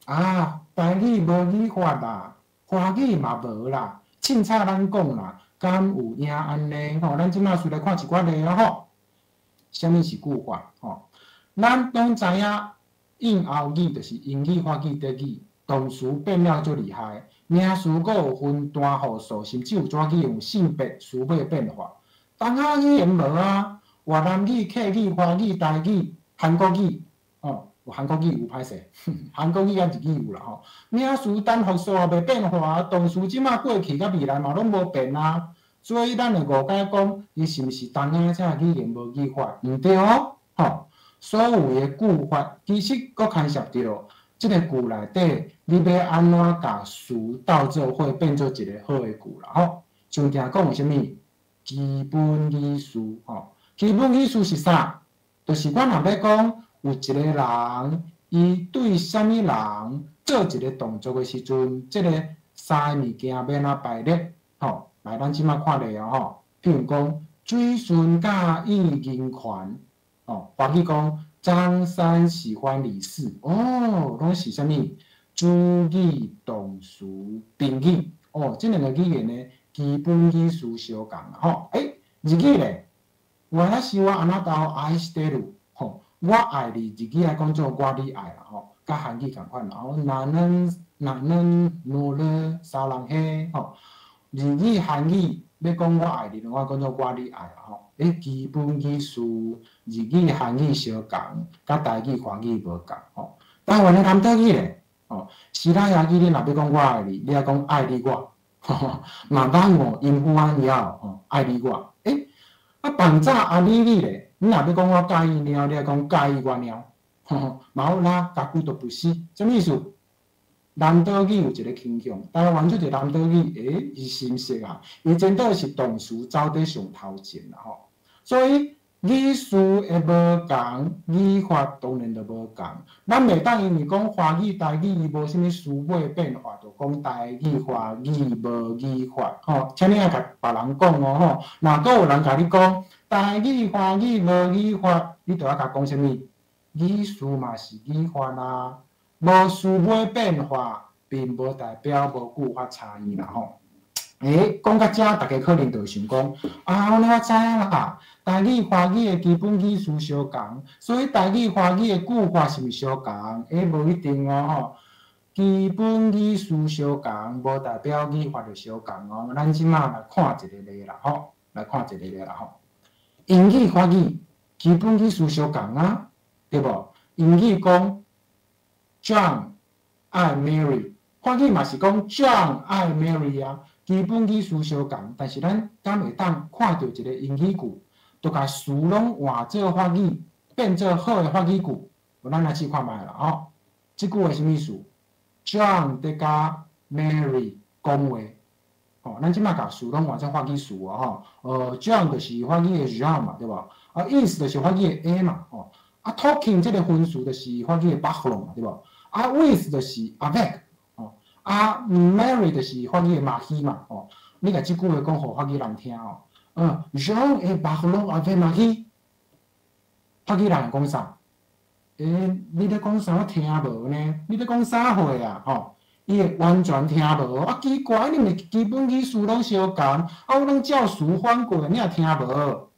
啊，台语无语法啦，华语嘛无啦，凊彩咱讲啦，敢有影安尼？吼，咱即马先来看一寡例啊吼。啥物是句法？吼，咱拢知影，应后语就是英语、法语、德语，动词变了足厉害。名词阁有分单复数，甚至有纸语用性别、词尾变化。东亚语言无啊，越南语、客语、华语、台语、韩国语，哦，韩国语有歹势，韩国语甲日语有啦吼。名词单复数也袂变化，动词即马过去甲未来嘛拢无变啊。所以咱会误解讲，伊是毋是东亚遮语言无语法？毋对哦，吼。所有的句法其实佫牵涉到即个句内底，你要安怎甲词斗做伙变做一个好的句啦，吼。像听讲有啥物基本语序，吼。基本语序是啥？就是我若要讲有一个人，伊对啥物人做一个动作的时阵，即个三个物件要安怎排列，吼。来，咱即摆看例啊吼，譬如讲水顺甲意银环，哦，华语讲张三喜欢李四，哦，拢是啥物？主语、动词、宾语，哦，即两个语言呢，基本语序相共啦吼。日语咧，我是我安那道愛してる，吼，我爱你，日语来讲做我你爱啦吼，甲韩语共款啦吼，哪能努了三人嘿，吼。日语、韩语要讲我爱你，我讲做我你爱啦吼。基本语序日语、韩语相共，甲台语、华语无共吼。台湾的南岛语咧，吼，其他亚语你若要讲我爱你，你要讲爱你我，嘛当哦，音符啊了吼，爱你我。棒早阿你咧，你若要讲我介意猫，你要讲介意我猫，嘛好啦，家己都不是，什么意思？南岛语有一个倾向，台湾即个南岛语，伊是毋是啊？伊真倒是动词走伫上头前啦吼。所以语序会无共，语法当然就无共。咱袂当因为讲华语、台语伊无啥物词尾变化，就讲台语、华语无语法吼。请你爱甲别人讲哦吼。若阁有人甲你讲台语、华语无语法，你就要甲讲啥物？语序嘛是语法啦。无词尾变化，并无代表无句法差异啦吼。讲到遮，大家可能就会想讲，我知影啦，台语、华语的基本语序相共，所以台语、华语的句法是毋是相共？无一定哦吼。基本语序相共，无代表语法就相共哦。咱即马来看一个例啦吼，英语、华语基本语序相共啊，对无？英语讲。John 爱 Mary， 华语嘛是讲 John 爱 Mary 啊，基本语序相共，但是咱敢会当看到一个英语句，就甲词拢换做法语，变做好的法语句，咱来试看卖啦吼。即句话什么意思 ？John 伫甲 Mary 讲话，吼，咱即摆甲词拢换成法语词啊吼。John 就是法语的 Jean 嘛，对无？啊 ，is 就是法语的 A 嘛，吼。啊 ，talking 即个分词就是法语的 parlons 嘛，对无？啊 ，with 就是 avec， 吼。啊 ，Mary 就是法语的 Marie 嘛，吼。你甲即句话讲互法语人听吼。Jean et parlons avec Marie。法语人会讲啥？你咧讲啥？我听无呢？你咧讲啥货啊？吼，伊会完全听无。啊，奇怪，你们基本语序拢相共，啊，我拢照词翻过，你也听无。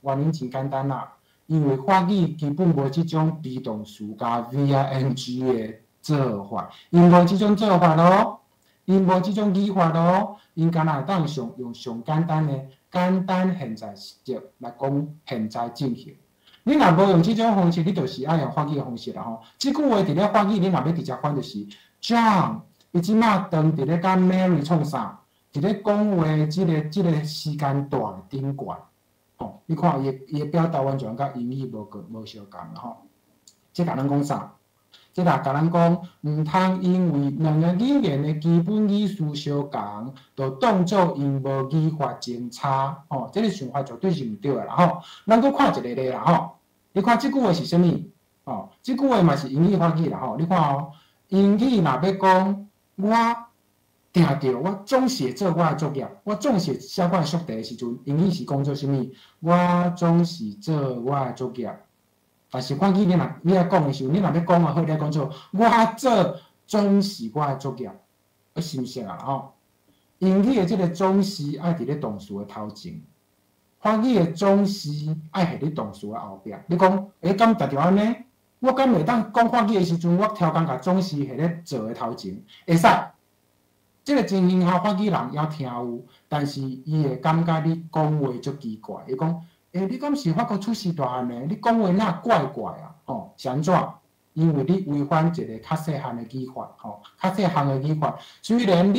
原因真简单啦，因为法语基本无即种 be 动词加 V-I-N-G 的做法，因无即种做法咯，因无即种语法咯，因敢若会当用上简单的简单现在时节来讲现在进行。你若无用即种方式，你就是爱用法语的方式啦吼。即句话伫咧法语，你若要直接翻就是 John， 伊即马当伫咧甲 Mary 创啥？伫咧讲话即个时间段顶悬吼。你看伊表达完全甲英语无相共啦吼。即甲咱讲啥？即甲咱讲，毋通因为两个语言的基本语序相共，就当作因无语法前差吼。即个想法绝对是毋对的啦吼。咱搁看一个例啦吼。你看即句话是啥物？哦，即句话嘛是英语法语啦吼。你看哦，英语若要讲我定着我总是做我的作业，我总是写我的宿题的时阵，英语是讲做啥物？我总是做我的作业。但是法语你来讲的时候，你若要讲啊，好，你讲做我做总是我的作业，是毋是啊？吼，英语的即个总是爱伫咧动词的头前。法语的总是爱伫咧动词的后壁。你讲，敢定着安尼？我敢袂当讲法语的时阵，我超工甲总是伫咧做的头前，会使。即个情形下，法语人也听有，但是伊会感觉你讲话足奇怪。伊讲，你敢是法国出世大汉的？你讲话哪怪怪啊？吼，是安怎？因为你违反一个较细汉的语法，吼，较细汉的语法。虽然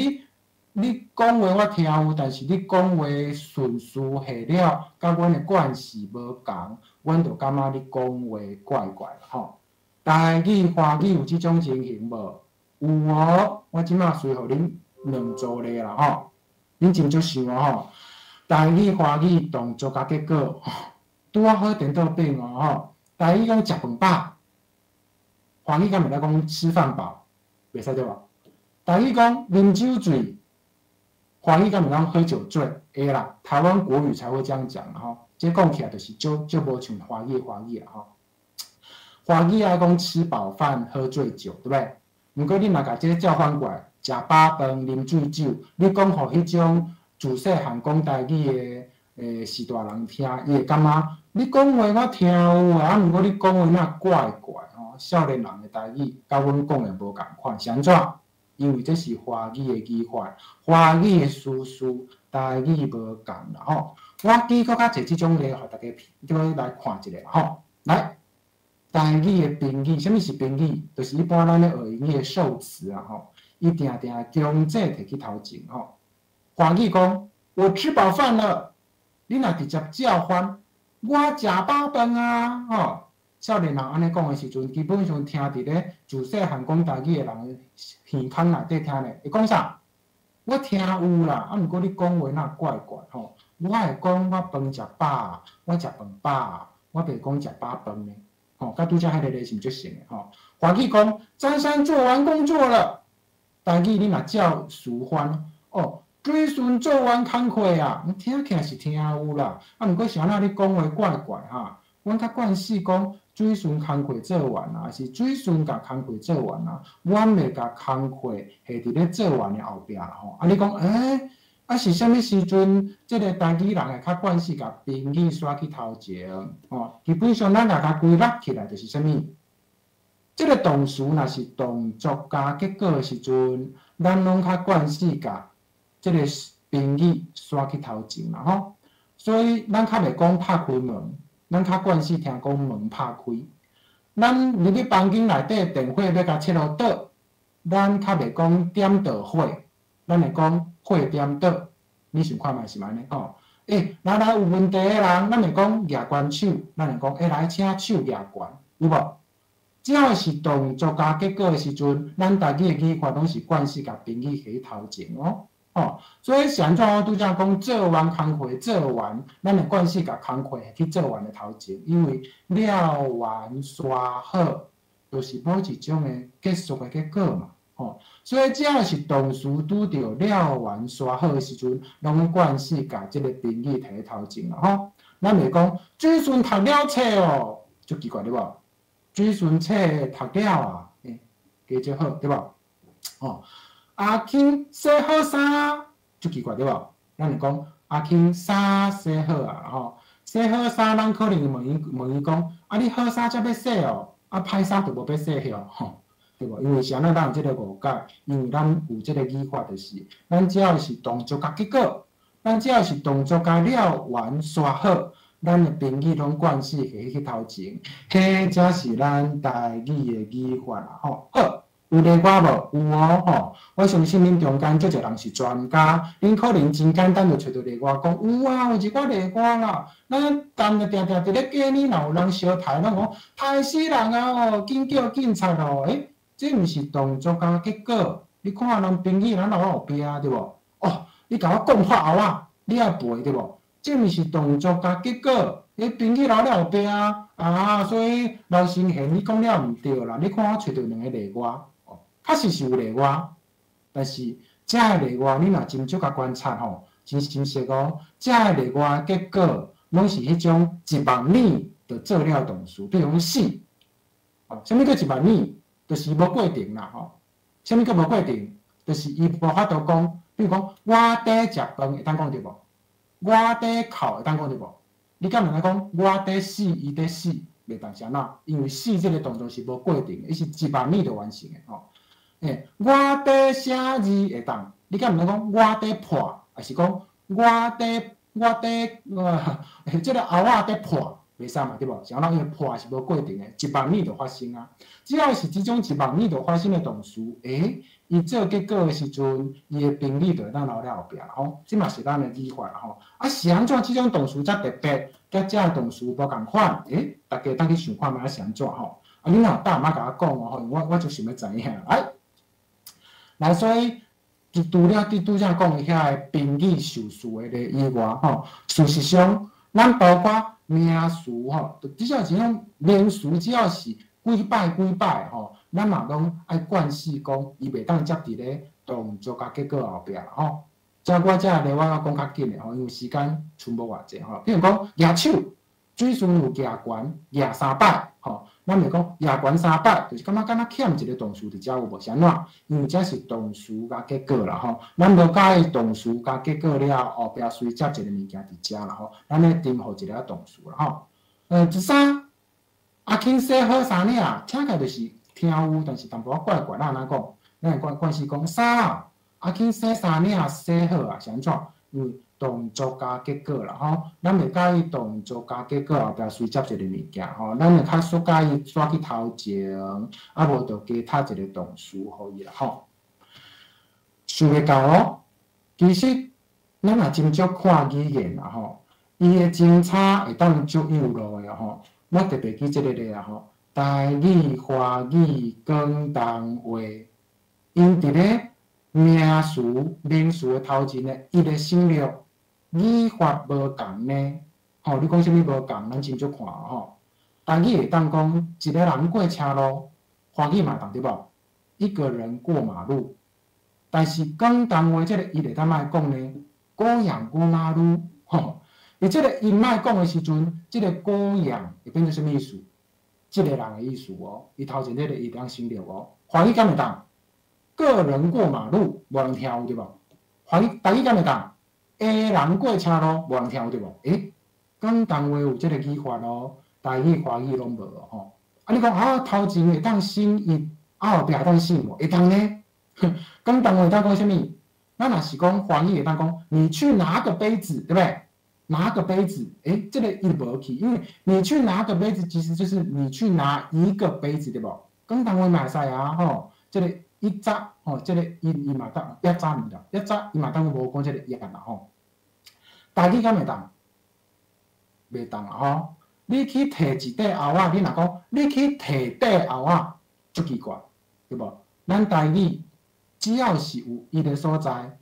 你讲话我听有，但是你讲话顺序下了，甲阮的惯势无共，阮就感觉你讲话怪怪啦吼。台语、华语有即种情形无？有哦，我即马随互恁两组例啦吼。恁真足想哦吼，台语、华语动作甲结果，拄啊好颠倒变哦吼。台语讲食饭饱，华语敢袂当讲吃饭饱，袂使对吧？台语讲啉酒醉。华语敢袂讲喝酒醉，会啦，台湾国语才会这样讲啦吼。这讲起来就是就无像华语啦吼。华语爱讲吃饱饭喝醉酒，对不对？毋过你若甲这叫反过来，食饱饭啉醉酒，你讲互迄种自细汉讲台语的时大人听，伊会感觉你讲话我听有啊，毋过你讲话哪怪怪吼。少年人的台语甲阮讲的无共款，是安怎？因为这是华语的语法，华语的思绪，台语无共啦吼。我举搁较侪即种例，互大家来看一下吼。来，台语的宾语，什么是宾语？就是一般咱咧学英语的受词啊吼，伊定定强制摕去头前吼。华语讲我吃饱饭了，你若直接叫翻，我食饱饭啊吼。少年人安尼讲的时阵，基本上听伫咧自细汉讲台语的人耳孔内底听咧，会讲啥？我听有啦，啊，毋过你讲话哪怪怪吼？我会讲我饭食饱，我食饭饱，我袂讲食饱饭呢。吼，甲拄则迄个类型足像的吼。华语讲张三做完工作了，台语你若照词翻哦，水顺做完工课啊，听起来是听有啦，啊，毋过是安那你讲话怪怪哈。阮较惯势讲。水顺工课做完啊，是水顺甲工课做完啊，阮袂甲工课下伫咧做完的后壁啦吼。啊，你讲是啥物时阵？即个台语人会较惯势甲宾语刷去头前吼。基本上咱若甲归纳起来，就是啥物？即个动词若是动作加结果的时阵，咱拢较惯势甲即个宾语刷去头前啦吼。所以咱较袂讲拍开门。咱较惯势听讲门拍开，咱入去房间内底电火要甲切落倒，咱较袂讲点倒火，咱会讲火点倒。你想看觅是安尼吼？来有问题的人，咱会讲举悬手，咱会讲来请手举悬，有无？只要是动作加结果的时阵，咱家己的语法拢是惯势甲宾语下去头前哦。所以是安怎我拄则讲做完工课做完，咱的惯势甲工课去做完的头前，因为了完刷好，就是某一种的结束的结果嘛。所以只要是动词拄着了完刷好的时阵，拢会惯势甲即个宾语摕头前啦。咱袂讲最顺读了册哦，就奇怪对无？最顺册读了啊，加就好对无？阿庆洗好衫，就奇怪对无？咱会讲阿庆衫洗好啊，洗好衫，咱可能问伊讲，你好衫才要洗哦，歹衫就无要洗哦，对无？因为是安怎咱有即个误解，因为咱有即个语法就是，咱只要是动作甲结果，咱只要是动作甲了完刷好，咱的宾语拢惯势下去头前，迄才是咱台语的语法啦，好。有例外无？有哦，我相信恁中间足侪人是专家，恁可能真简单就找到例外，讲有啊，有一个例外啦。咱但定定伫咧街呢，若有人相杀，咱讲害死人啊！紧叫警察咯！这毋是动作加结果。你看人宾语，咱老后壁对无？你甲我讲破后啊，你爱背对无？这毋是动作加结果。宾语留了后壁所以老先贤你讲了毋对啦。你看我找到两个例外。确实是有例外，但是这个例外你若斟酌甲观察真实这个例外结果拢是迄种一万米就做了动词，比如讲死，什么叫一万米？就是无过程啦什么叫无过程？就是伊无法度讲，比如讲我伫食饭会当讲对无？我伫哭会当讲对无？你敢若讲我伫死，伊伫死，袂当是安怎？因为死这个动作是无过程的，伊是一万米就完成的我伫写字会当，你敢毋通讲我伫破，还是讲我伫即个后仔伫破，袂使嘛对无？是安怎？因为破是无过程的，一万米就发生啊。只要是即种一万米就发生的动词，伊做结果的时阵，伊的宾语就会当留了后壁即嘛是咱的语法啦是安怎即种动词才特别，甲遮个动词无共款？大家当去想看觅是安怎你若有答毋甲我讲我就想要知影来，所以除了拄则讲的遐个宾语受词的以外事实上，咱包括名词至少是种名词，只要是几摆咱嘛拢爱惯势讲，伊袂当接伫咧动作甲结果后壁即我遮例我讲较紧的因为时间剩无偌济比如讲举手，水顺有举悬、举3摆咱袂讲举悬3摆，就是感觉敢若欠一个动词伫遮有无？是安怎？因为这是动词甲结果啦咱无介意动词甲结果了后壁随接一个物件伫遮啦咱咧定好一个动词啦13，阿庆洗好衫领，听起来就是听有，但是淡薄仔怪怪，咱安怎讲？咱会惯势讲3，阿庆洗衫领洗好是安怎？因为动作加结果啦咱袂介意动作加结果后壁随接一个物件咱会较少介意刷去头前，无就加插一个动词互伊啦想会到其实咱若斟酌看语言啦伊的精彩会当足有路的我特别举即个例台语、华语、广东话，因伫咧名词、名词的头前的伊个省略。语法无共呢，你讲啥物无共？咱斟酌看台语会当讲一个人过车路，华语嘛当对无？一个人过马路，但是广东话即个伊会当莫讲呢，过人过马路伊即个伊莫讲的时阵，即个过人会变做啥物意思？即个人的意思伊头前即个伊当省略华语敢会当？个人过马路无人听有对无？华语台语敢会当？下人过车路，无人听有对无？广东话有即个语法台语、华语拢无你讲头前会当省伊，后壁会当省无？会当呢？广东话会当讲啥物？咱若是讲华语会当讲，你去拿个杯子，对不对？拿个杯子，这个伊无去，因为你去拿个杯子，其实就是你去拿一个杯子，对无？广东话嘛会使这个一扎这个伊嘛当一扎毋对，一扎伊嘛当无讲这个一啦台语敢会当？袂当你去摕一块后仔，你若讲你去摕块后仔，足奇怪，对无？咱台语只要是有一个所在，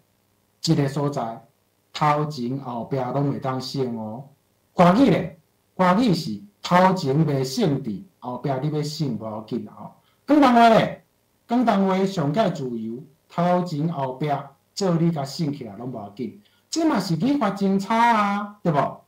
一个所在，头前后壁拢袂当省哦。华语咧，华语是头前袂省伫，后壁你要省无要紧啦吼。广东话咧，广东话上界自由，头前后壁做你甲省起来拢无要紧。这嘛是语法精差啊，对无？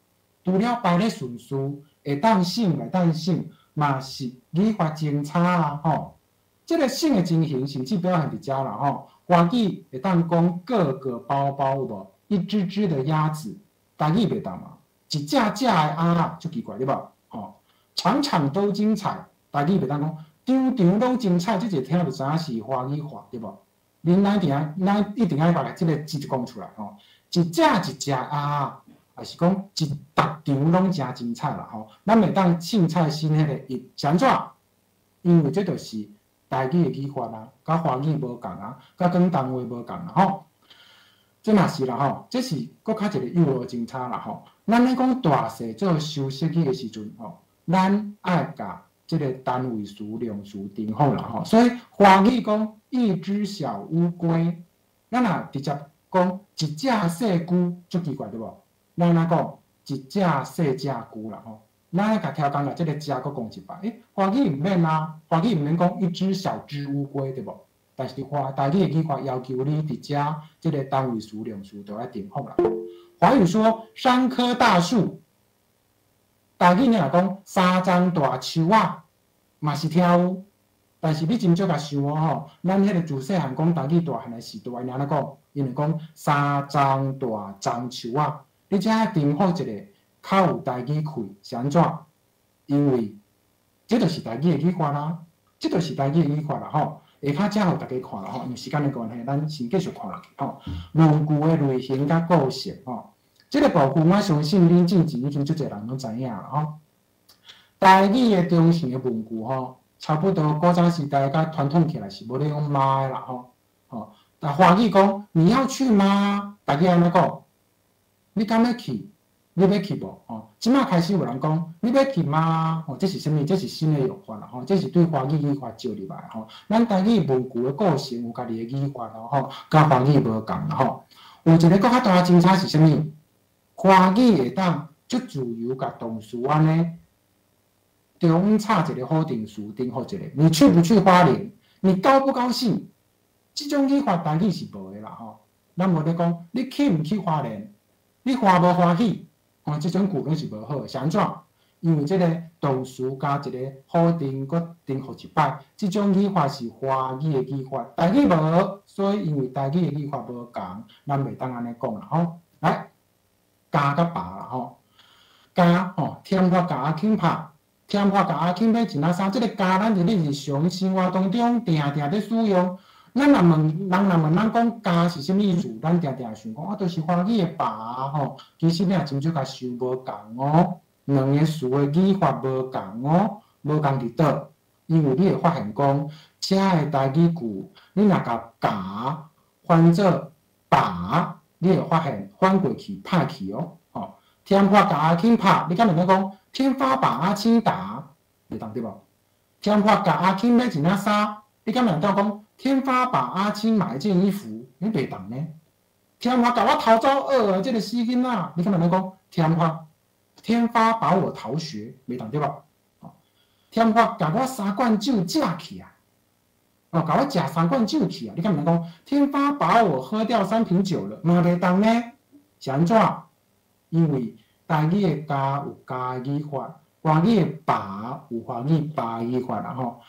除了排列顺序会当省袂当省，嘛是语法精差啊吼。这个省的情形甚至表现伫遮啦吼。华语会当讲个个包包有无？一只只的鸭子，台语袂当嘛？一架架的鸭，足奇怪对无？吼，场场都精彩，台语袂当讲场场拢精彩，即个听就知影是华语话对无？咱一定要把即个字讲出来吼。一架一架鸭，还是讲一逐场拢真精彩啦吼。咱袂当凊彩新迄个是安怎？因为这就是台语的语法啦，甲华语无共啊，甲广东话无共啦吼。这嘛是啦吼，这是搁较一个幼儿精差啦吼。咱咧讲大细做修饰语的时阵吼，咱爱甲这个单位数、量数定好啦吼。所以华语讲一只小乌龟，咱若直接讲一只细龟，足奇怪对无？咱若讲一只细只龟啦吼。咱甲挑工甲即个只搁讲一摆，华语毋免啊，华语毋免讲一只小只乌龟对无？但是台语的语法要求你伫遮即个单位数、量数都要定好啦。华语说3棵大树，台语你若讲3张大树啊，嘛是听有，但是你真少甲想哦吼，咱迄个自细汉讲台语大汉的时代，安尼讲，因为讲3张大樟树啊，你遮定好一个较有台语气是安怎？因为这就是台语的语法啦，这就是台语的语法啦吼。下骹才互大家看啦吼，因为时间的关系，咱先继续看落去吼。论句的类型甲构成吼，这个部分我相信恁之前已经足侪人拢知影啦吼。台语的中性的文句吼，差不多古早时代甲传统起来是无咧用妈的啦吼。吼，但华语讲你要去吗？大家安尼讲，你敢要去？你要去无？吼，即马开始有人讲你要去吗？吼，这是啥物？这是新的用法啦，吼，这是对华语语法招入来吼。咱台语文句的构成有家己的语法咯，吼，甲华语无共啦，吼。有一个更较大的精彩是啥物？华语会当足自由甲动词安尼，中插一个否定词，定好一个。你去不去花莲？你高不高兴？这种语法台语是无的啦，吼。咱无咧讲你去唔去花莲？你欢无欢喜？哦，这种句拢是无好，是安怎？因为这个动词加一个否定，搁定好一摆，这种语法是华语的语法，台语无，所以因为台语的语法无共，咱袂当安尼讲啦吼。来，加甲拔啦吼，加吼，添发加阿轻拍，添发加阿轻要一啊三，这个加咱伫日常生活当中定定咧使用。咱若问人若问咱讲加是啥物意思，咱定定想讲啊，就是华语的拔吼，其实你也真少甲想无共哦。两个词的语法无共哦，无共伫倒，因为你会发现讲，遮的台语句，你若甲加翻做拔，你会发现翻过去歹去哦。吼，天发甲阿轻拍，你敢问讲天发把阿轻打，袂当对无？天发甲阿轻买一领衫，你敢问讲天发把阿轻买一件衣服，你袂当呢？天发甲我逃走2个，这个死囡仔，你敢问讲天发把我逃学，袂当对吧？天发甲我3罐酒食去啊！哦，甲我食3罐酒去啊！你敢问讲天发把我喝掉3瓶酒了，嘛袂当呢？是安怎？因为台语的加有加语法，华语的把有华语把语法啦吼。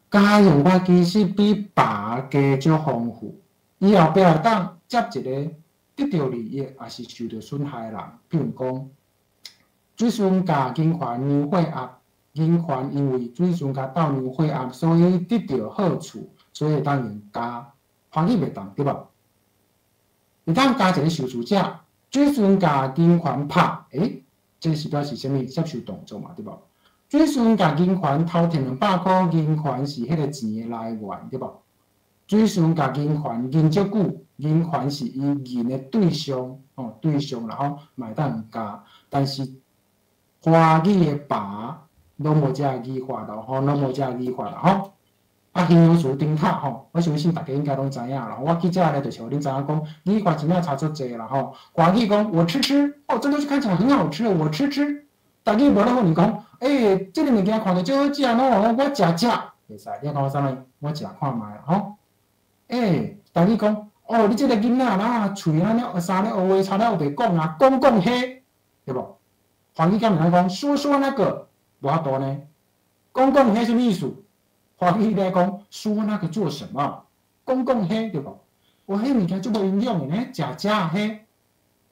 加用法其实比把加足丰富，伊后壁会当接一个得到利益，也是受到损害的人，比如讲。水顺甲银环牛血压，银环因为水顺甲斗牛血压，所以得到好处，所以当用加，华语袂当对吧？会当加一个受助者，水顺甲银环拍，这是表示啥物？接受动作嘛，对吧？水顺甲银环偷摕200块，银环是迄个钱的来源，对吧？水顺甲银环银足久，银环是伊银的对象，对象然后嘛会当加，但是。华语的爸拢无遮语法咯，吼，拢无遮语法啦，吼。啊，形容词顶塔吼，我相信大家应该拢知影啦。我记遮咧就是互恁知影讲，语法真正差足济啦吼。华语讲我吃吃，哦，这东西看起来很好吃，我吃吃。大家无咧好，你讲，这个物件看起来真好食喏，我食食，袂使。你讲我啥物？我食看卖吼。大家讲，哦，你这个囡仔啦，喙安尼三咧乌话，差咧后袂讲啊，讲迄，对无？华语敢会讲说那个，无法度呢。讲迄什么意思？华语来讲，说那个做什么？讲迄对无？我迄物件足无营养的呢，食迄，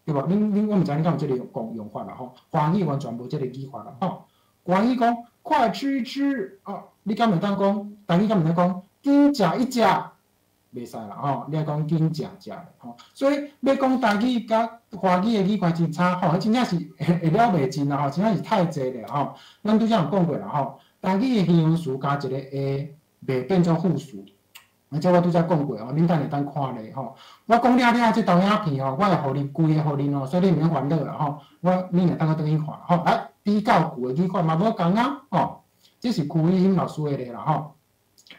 对无？恁我毋知恁敢有即个用法啦吼？华语完全无即个语法啦吼。华语讲快吃一吃哦，你敢会当讲？但你敢会当讲紧食一食？袂使啦吼，你要讲紧食食吼。所以要讲台语甲华语的语法真差吼，迄真正是会了袂尽啦吼，真正是太济咧吼。咱拄则有讲过啦吼。台语的形容词加一个 a， 袂变做复数。这我拄则讲过哦，恁等下当看咧吼。我讲了这导影片吼，我会互你规个互恁哦，所以你毋免烦恼啦吼。恁会当个倒去看吼。来，比较句的语法嘛无共啊吼。这是区宇欣老师的咧啦吼。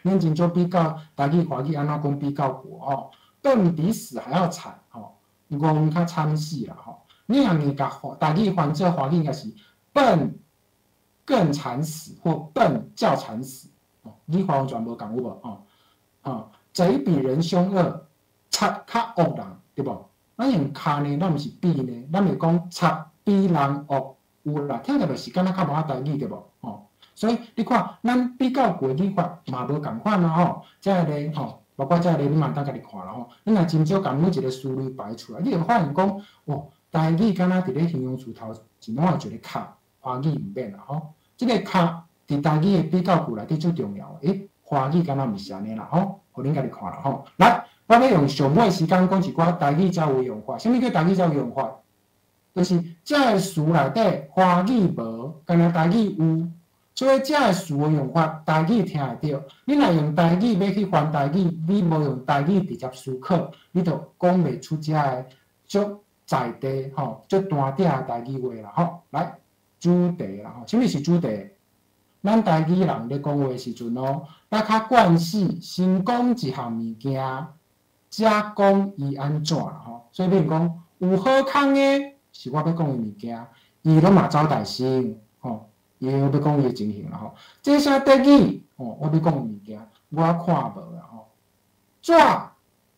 恁真少比较台语、华语安怎讲比较句吼？笨比死还要惨吼，戆较惨死啦吼。你若硬甲台语翻做华语应该是笨。更惨死或笨较惨死，语法完全无共有无？贼比人凶恶，贼较恶人，对无？咱用卡呢，咱毋是比呢，咱会讲贼比人恶，有啦，听起来就是敢若较无法台语，对无？所以你看，咱比较句语法嘛无共款啦吼，遮个咧吼，包括遮个咧，你嘛当家己看啦吼，你若真少共每一个思路排出来，你会发现讲，台语敢若伫咧形容词头前拢有一个卡，华语毋免啦吼。这个卡伫台语的比较句内底最重要的，华语敢若毋是安尼啦吼，互恁家己看啦吼。来，我要用上尾时间讲一寡台语才有用法。什么叫台语才有用法？就是这个词内底华语无，干若台语有，所以这个词的用法台语听会到。你若用台语要去翻台语，你无用台语直接思考，你就讲袂出这个足在地吼，足单点的台语话啦吼。来。主题啦吼，什么是主题？咱台语人咧讲话时阵哦，咱较惯势先讲一项物件，才讲伊安怎啦吼。所以比如讲有好康的，是我要讲的物件，伊拢嘛走大声吼，伊要讲伊的情形啦吼。这些得意吼，我要讲的物件，我看无啦吼。纸，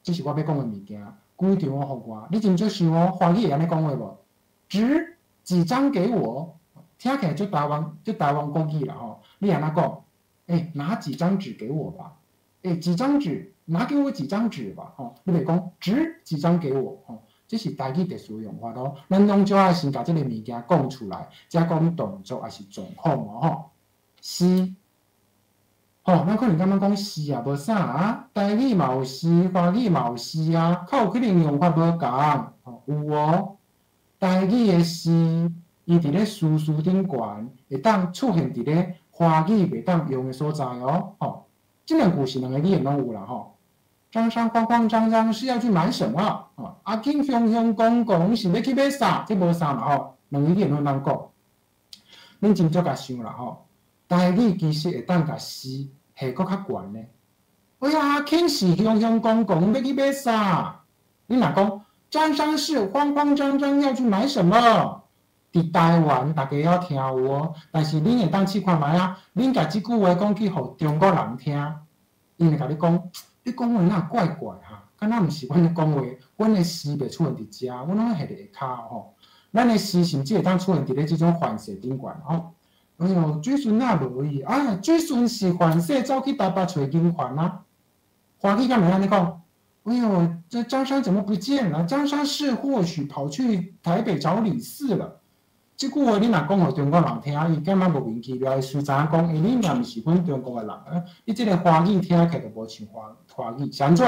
这是我要讲的物件，规张我互我，你真少想哦，华语会安尼讲话无？纸几张给我？听起来就台湾国语啦吼，你安怎讲？拿几张纸给我吧。几张纸，拿给我几张纸吧。吼，你袂讲纸几张给我。吼，这是台语特殊用法咯。咱拢就要先把这个物件讲出来，再讲动作还是状况哦。吼，是。咱可能感觉讲是啊，无啥啊。台语嘛有是，华语嘛有是啊，较有可能用法无共。有哦，台语的是。伊伫咧事事顶悬，会当出现伫咧华语袂当用的所在哦。这两句是两个语言拢有啦吼。张三慌慌张张是要去买什么？阿金雄雄公公是要去买啥？这无啥啦吼，两个语言拢通讲。恁真少甲想啦吼，台语其实会当甲是下搁较悬呢。阿金是雄雄公公要去买啥？你若讲张三是慌慌张张要去买什么？伫台湾，大家要听有哦，但是恁会当试看卖啊，恁甲即句话讲去互中国人听，因会甲你讲，你讲话哪怪怪哈，敢若毋是阮咧讲话，阮的诗袂出现伫遮，阮拢下伫下骹吼，咱的诗甚至会当出现伫咧即种反射顶悬吼。水孙哪无伊？水孙是反射走去台北找金环啊。华语敢会安尼讲？这张三怎么不见了？张三是或许跑去台北找李四了。即句话你若讲互中国人听，伊敢若无名其妙，随知影讲，你若毋是阮中国的人，你即个华语听起来就无像华语，是安怎？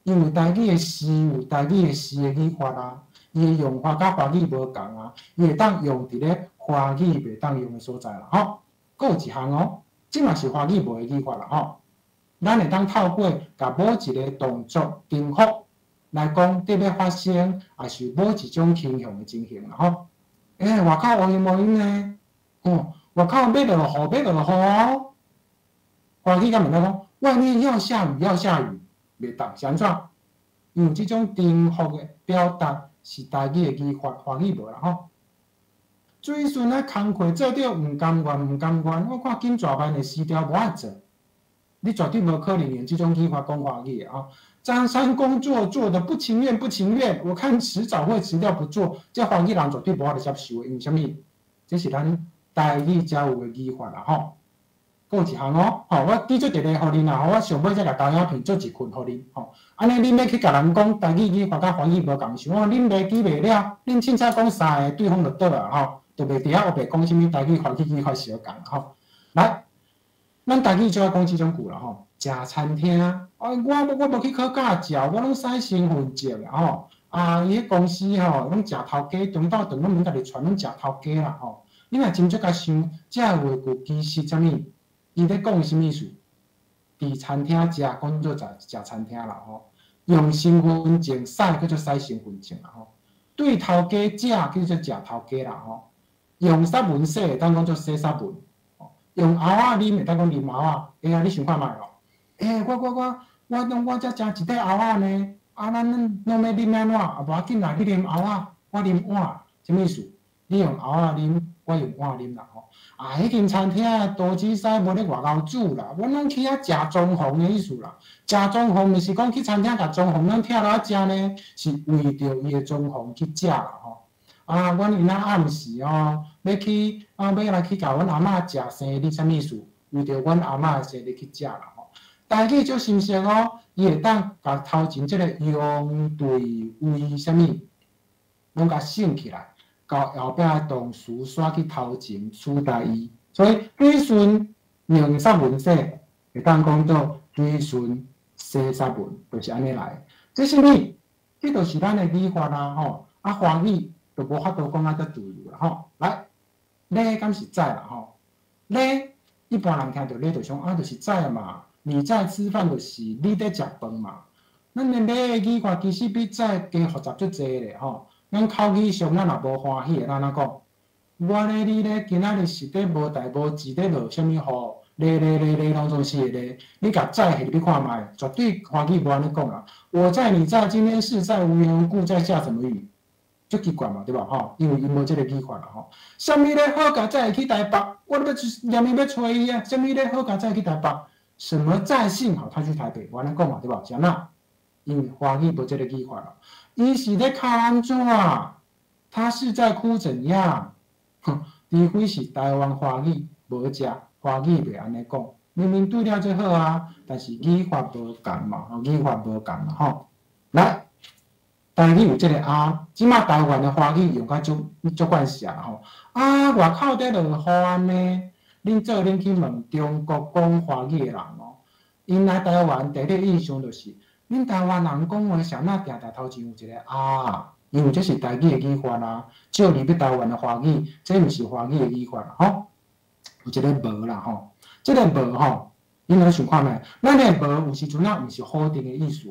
因为台语的诗有台语的诗的语法啊，伊的用法甲华语无共啊，伊会当用伫咧华语袂当用的所在啦，吼。佫有一项哦，即嘛是华语无的语法啦，吼。咱会当透过甲某一个动作重复来讲，得要发生，还是某一种倾向的情形啦，吼。外口有音无音呢？外口要落雨，要落雨哦。华语甲问他讲，外面要下雨，袂当是安怎？因为即种重复的表达是台语的语法，华语无啦吼。水顺啊，工课做着毋甘愿，我看紧蛇班的时条无爱做，你绝对无可能用即种语法讲华语的吼。张三工作做得不情愿，我看迟早会辞掉不做，这华语人绝对无法度接受的，因为什么？这是咱台语才有的语法啦吼。还有一项我记做一个互恁啦，我上尾再甲投影片做一份互恁安尼恁要去甲人讲台语语法甲华语无共想，恁袂记袂了，恁凊彩讲三个，对方就倒啊就袂伫遐黑白讲啥物台语华语语法是共来，咱台语就要讲即种句啦食餐厅我无去考驾照，我拢使身份证伊迄公司拢食头家，中昼顿拢免家己传，拢食头家啦你若真足甲想，这话句其实啥物？伊咧讲啥物意思？伫餐厅食，讲做食餐厅啦用身份证使叫做使身份证啦对头家食叫做食头家啦用杀文洗会当讲做洗杀文用蚵仔啉会当讲啉蚵仔你想看觅我才食一块蚵仔呢咱拢要啉安怎？无要紧啦，你啉蚵仔，我啉碗，啥物意思？你用蚵仔啉，我用碗啉啦迄间餐厅都只使无咧外口煮啦，阮拢去遐食装潢的意思啦。食装潢毋是讲去餐厅甲装潢咱拆落来食呢，是为着伊的装潢去食啦阮因暗时要去来去甲阮阿嬷食生日，啥物意思？为着阮阿嬷的生日去食啦台语足新鲜伊会当甲头前即个用对为啥物，拢甲省起来。到后壁的动词刷去头前取代伊，所以水顺用杀文洗会当讲做水顺洗杀文，就是安尼来。这是物？这就是咱的语法啦华语就无法度讲啊遮自由啦来，咧敢是在啦咧一般人听到咧就想就是在嘛，你在吃饭就是你在食饭嘛。咱的咧的语法其实比在加复杂足济咧咱口语上，咱若无欢喜，咱安怎讲？我咧，你咧，今仔日是咧无代无志咧落啥物雨？咧，拢总是咧。你甲在下你看觅，绝对华语无安尼讲啦。我在，你在，今天是在，无缘无故在下什么雨？足奇怪嘛，对吧？因为伊无即个语法啦啥物咧好甲在去台北？我要念伊要找伊啊？啥物咧好甲在去台北？什么在幸好他去台北？我安尼讲嘛，对吧？是安那？因为华语无即个语法啦。伊是咧哭安怎？他是在哭怎样？除非是台湾华语无食，华语袂安尼讲。明明对了最好啊，但是语法无共嘛，语法无共嘛来，台语有即个即马台湾的华语用甲足惯势啦外口在落雨安尼，恁做恁去问中国讲华语的人因来台湾第一个印象就是。恁台湾人讲话谁那定头前有一个因为这是台语的语法啦，照入去台湾的华语，这毋是华语的语法啦有一个无啦这个无恁来想看觅，咱的无有时阵毋是否定的意思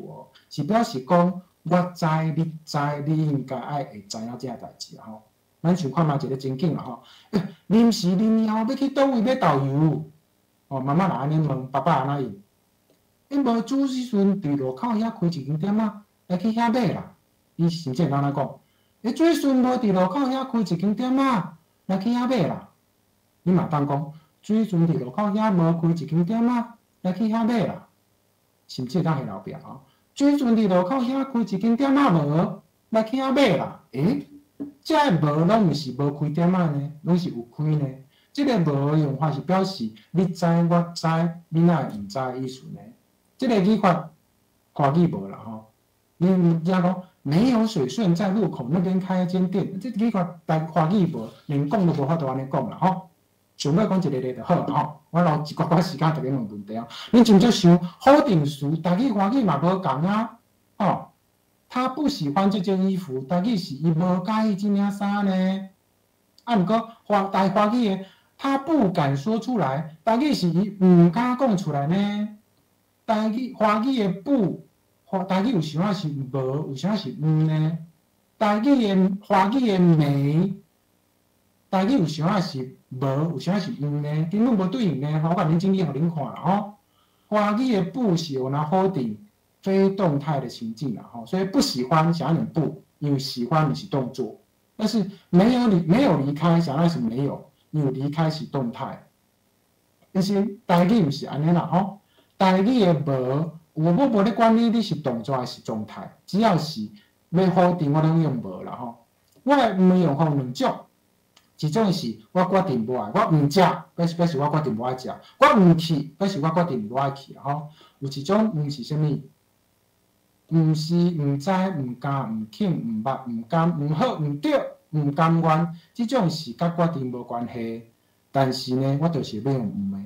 是表示讲我知你知，你应该爱会知影这代志咱想看觅一个情景啦临时临后要去倒位买豆油妈妈若安尼问，爸爸安怎应？因无煮时阵，伫路口遐开一间店来去遐买啦。伊甚至会安怎讲？煮时阵无伫路口遐开一间店来去遐买啦。你嘛当讲，煮时阵伫路口遐无开一间店来去遐买啦。甚至会当下后壁煮时阵伫路口遐开一间店无来去遐买啦。这无拢毋是无开店呢，拢是有开呢。这个无的用法是表示你知我知，你哪会毋知的意思呢？这个语法华语无啦你人家讲没有水顺在路口那边开一间店，这语法但华语无，连讲都无法度安尼讲啦想要讲一个就好啦我留一寡时间逐个问问题恁真正想否定词，台语华语嘛无共他不喜欢这件衣服，台语是伊无介意这件衫呢。毋过台华语的他不敢说出来，台语是伊毋敢讲出来呢。台语华语的不，台语有时仔是无，有时仔是呢。台语的华语的没，台语有时啊是无，有时啊是有呢，根本无对应呢。我甲恁整理互恁看啦吼。华语的不是有拿否定非动态的情境啦吼，所以不喜欢想要你不，因为喜欢你是动作，但是没有离开，想要是没有，因为离开是动态。但是台语毋是安尼啦吼，台语的无，我无咧管你是动作还是状态，只要是要否定，我拢用无啦吼。我毋用吼两种，一种是我决定无爱，我毋食，表示我决定无爱食；我毋去，表示我决定无爱去吼。有一种毋是啥物，毋是毋知、毋敢、毋肯、毋捌、毋甘、毋好、毋对、毋甘愿，即种是甲决定无关系。但是呢，我就是要用毋的。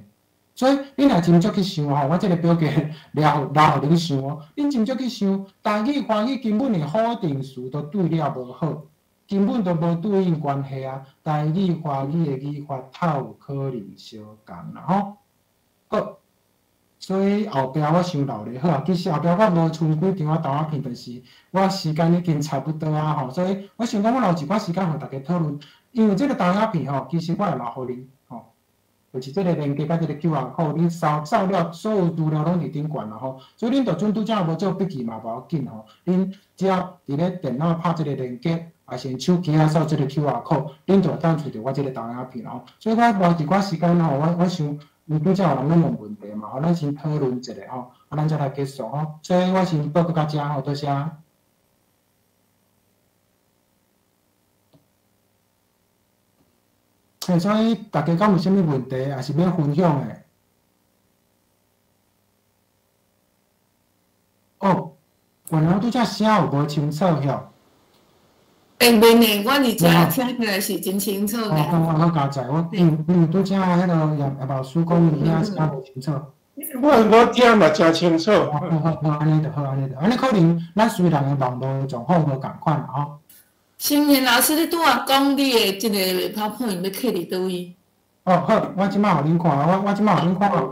所以你若真足去想吼，我即个表格留互恁想哦。恁真足去想，台语、华语根本连否定词都对了无好，根本都无对应关系啊。台语、华语的语法透有可能相共啦吼。好，所以后壁我想留咧好啊。其实后壁我无剩几张豆仔片，但是我时间已经差不多啊吼，所以我想讲我留一寡时间互大家讨论，因为即个豆仔片吼，其实我会留互恁。就是即个连接甲即个 QR code， 恁扫了所有资料拢伫顶悬啦吼，所以恁就准拄则无做笔记嘛，无要紧吼。恁只要伫咧电脑拍即个连接，还是手机啊扫即个 QR code， 恁就会当找着我即个投影片吼。所以我留一寡时间吼，我想，拄则有人问问题嘛，吼，咱先讨论一下吼，咱再来结束吼。所以我先报告到遮吼，多谢。所以大家敢有啥物问题，还是要分享的？哦，原来拄则声有无清楚吼？袂呢，我伫遮听起来是真清楚的。我加载，我拄则迄个叶老师讲物件声无清楚。我听嘛真清楚。好，安尼就好，安尼可能咱虽然的网络状况无共款啦吼。新贤老师，你拄仔讲你的即个 PowerPoint 要刻伫倒位？哦，好，我即摆互恁看，我即摆互恁看哦。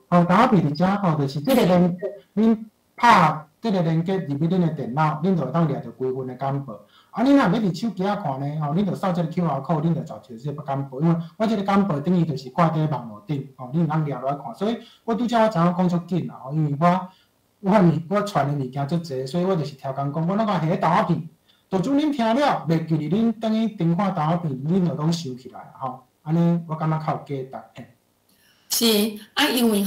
哦，大家伫遮吼，就是即个连接，恁拍即个连接入去恁的电脑，恁就会当掠着规份的简报。啊，恁若要伫手机仔看呢，吼，恁就扫即个 QR code， 恁就找着即个简报，因为我即个简报等于就是挂伫网络顶，吼，恁通掠落来看。所以我拄则我知影讲足紧啦，吼，因为我传的物件足济，所以我就是超工讲，我拢讲下豆仔片。就准恁听了，袂记哩恁等于顶看豆仔片，恁就拢想起来吼。安尼我感觉较有价值。是啊，因为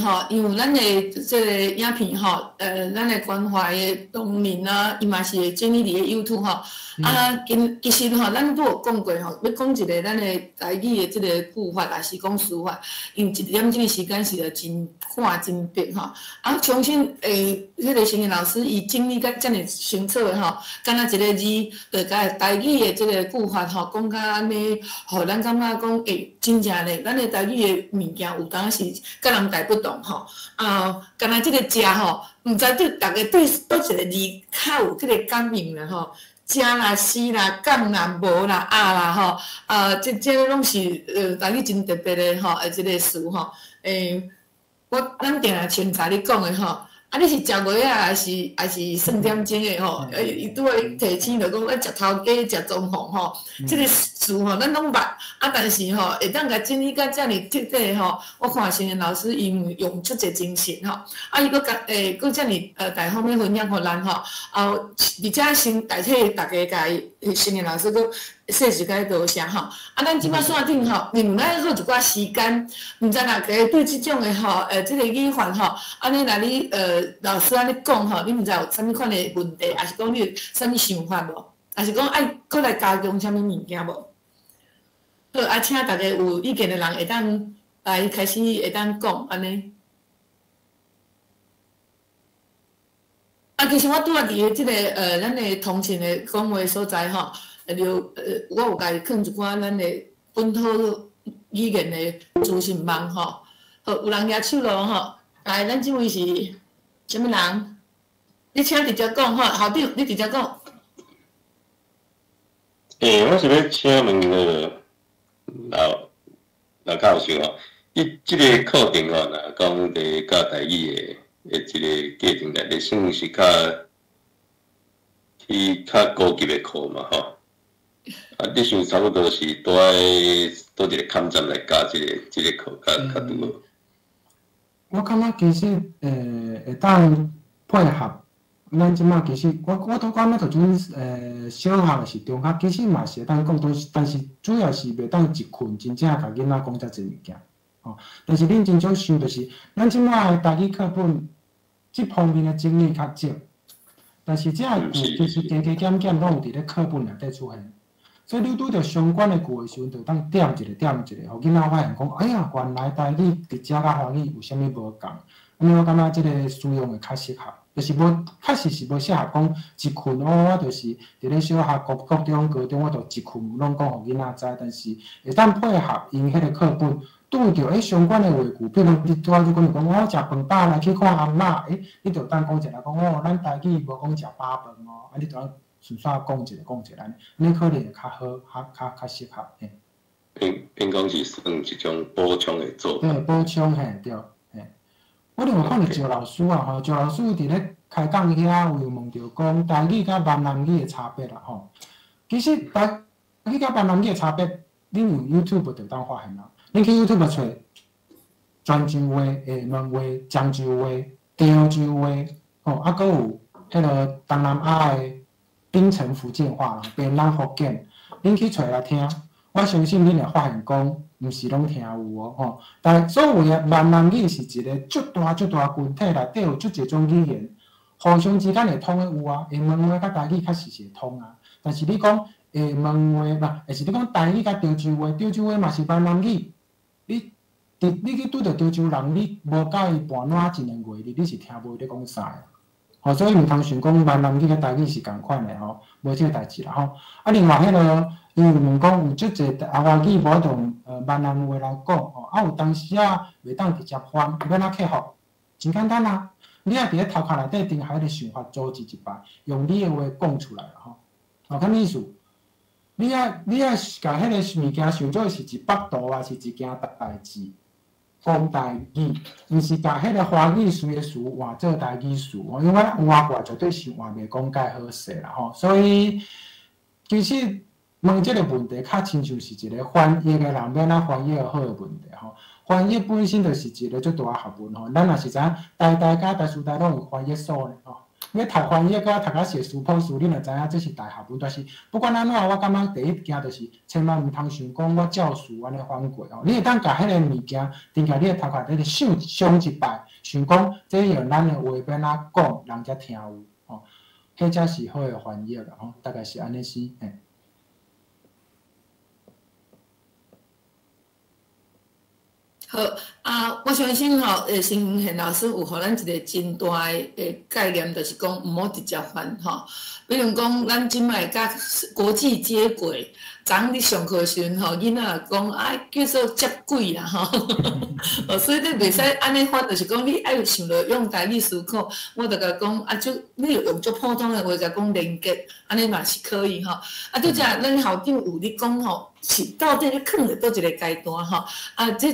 咱的即个影片吼，咱的关怀的农民啊，伊嘛是整理伫个 YouTube 吼。啊，其实吼，咱都有讲过吼，要讲一个咱的台语的即个句法，也是讲词法，用一点钟的时间是真看真白吼。啊，重新迄个新的老师伊整理甲遮尔清楚的吼，敢若一个字，就甲台语的即个句法吼，讲甲安尼，互咱感觉讲真正咧，咱的台语的物件有当是甲人台不同吼。啊，敢若即个食吼，毋知对大家对倒一个字较有即个感应啦吼。食啦、死啦、讲啦、无啦、啦吼，这拢是台语真特别的吼，即个词吼。咱定定清查你讲的吼，啊，你是食糜啊，还是算点钟的吼？伊拄仔提醒着讲，食头家、食中凤吼，即个词吼，咱拢捌。啊，但是吼，会当甲整理甲遮尔彻底吼，我看新人老师因用出一精神吼，啊，伊佫甲佫遮尔大方面分享互咱吼，而且先代替大家甲新人老师佫说一个多谢吼。啊，咱即摆线顶吼，另外好一寡时间，毋知大家对即种的吼，即个语法吼，安尼若你老师安尼讲吼，你毋知有啥物款的问题，还是讲你有啥物想法无？还是讲爱佫来加强啥物物件无？好，啊，请大家有意见的人会当来开始会当讲安尼。啊，其实我拄仔伫个即个咱的通勤的讲话所在吼，就我有家己放一寡咱的本土语言的资讯网吼。好，有人举手咯吼，来，咱即位是啥物人？你请直接讲吼，校长，你直接讲。我是要请问个老教授吼，伊即个课程吼，若讲伫教台语的即个过程内底，算是较高级的课嘛吼。啊，你想差不多是倒一个坎站来教即个课较拄好。我感觉其实会当配合。咱即马其实我拄讲要读种小学是中学，其实嘛是会当讲到，但是主要是袂当一群真正甲囡仔讲遮侪物件，吼。但是恁真少想就是，咱即马的台语课本即方面的精力较少，但是遮个句其实加加减减拢有伫咧课本内底出现。所以你拄着相关的句的时阵，就当点一个，互囡仔发现讲，哎呀，原来台语伫遮甲华语有啥物无共。安尼我感觉即个使用会较适合，就是无确实是无适合讲一群我就是伫咧小学、国中、高中，我就一群拢讲互囡仔知，但是会当配合因迄个课本，拄着相关的话句，比如你拄仔你讲我食饭饱来去看阿嬷，你就当讲一下讲咱台语无讲食饱饭哦，你就当顺续讲一个，安尼可能会较好，较适合嘿。变讲是算一种补充的做法。对，补充嘿对。我另外看到赵老师啊，吼，赵老师伫咧开讲遐有问到讲台语甲闽南语的差别啦，吼。其实台语甲闽南语的差别，恁用 YouTube 就当发现啦。恁去 YouTube 找泉州话、厦门话、漳州话、潮州话，吼，啊，搁有迄个东南亚的槟城福建话啦、闽南福建，恁去找来听，我相信恁会发现讲。毋是拢听有哦，吼！但所谓的闽南语是一个足大群体内底有足侪种语言，互相之间会通的有啊。厦门话甲台语确实是会通啊。但是你讲厦门话嘛，还是你讲台语甲潮州话，潮州话嘛是闽南语。你去拄着潮州人，你无甲伊半烂一两月，你是听无伊咧讲啥的。吼，所以毋通想讲闽南语甲台语是共款的吼，无即个代志啦吼。啊，另外迄个。因为问讲有足侪华语无同闽南话来讲吼，啊有当时啊袂当直接翻，要哪克服？真简单啊！你爱伫咧头壳内底定下迄个想法，组织一摆，用你的话讲出来啦吼。哦，啥意思？你爱甲迄个物件想做是一幅图啊，是一件代志，讲台语，毋是甲迄个华语词的词换做台语词，因为换过来绝对是换袂讲介好势啦吼。所以其实。问即个问题，较亲像是一个翻译的人要哪翻译好的问题吼。翻译本身就是一个足大学问吼。咱若是知影台甲台师大拢有翻译所呢吼。要读翻译甲读到写书谱书，你若知影这是大学问。但是不管安怎，我感觉第一件就是千万毋通想讲我教书安尼翻过吼。你会当甲迄个物件定在你的头壳底想一摆，想讲这用咱的话要哪讲，人才听有吼。迄才是好的翻译啦吼。大概是安尼是嘿。好啊，我相信吼，新云贤老师有互咱一个真大的概念，就是讲毋好直接翻吼。比如讲，咱即摆甲国际接轨，昨昏你上课时阵吼，囡仔讲啊叫做接轨啦吼，所以你袂使安尼翻，就是讲你爱想着用台语思考，我就甲讲啊，就你用足普通的话甲讲连接，安尼嘛是可以吼。啊，拄则咱校长有咧讲吼。是到底咧囥伫倒一个阶段吼？啊，这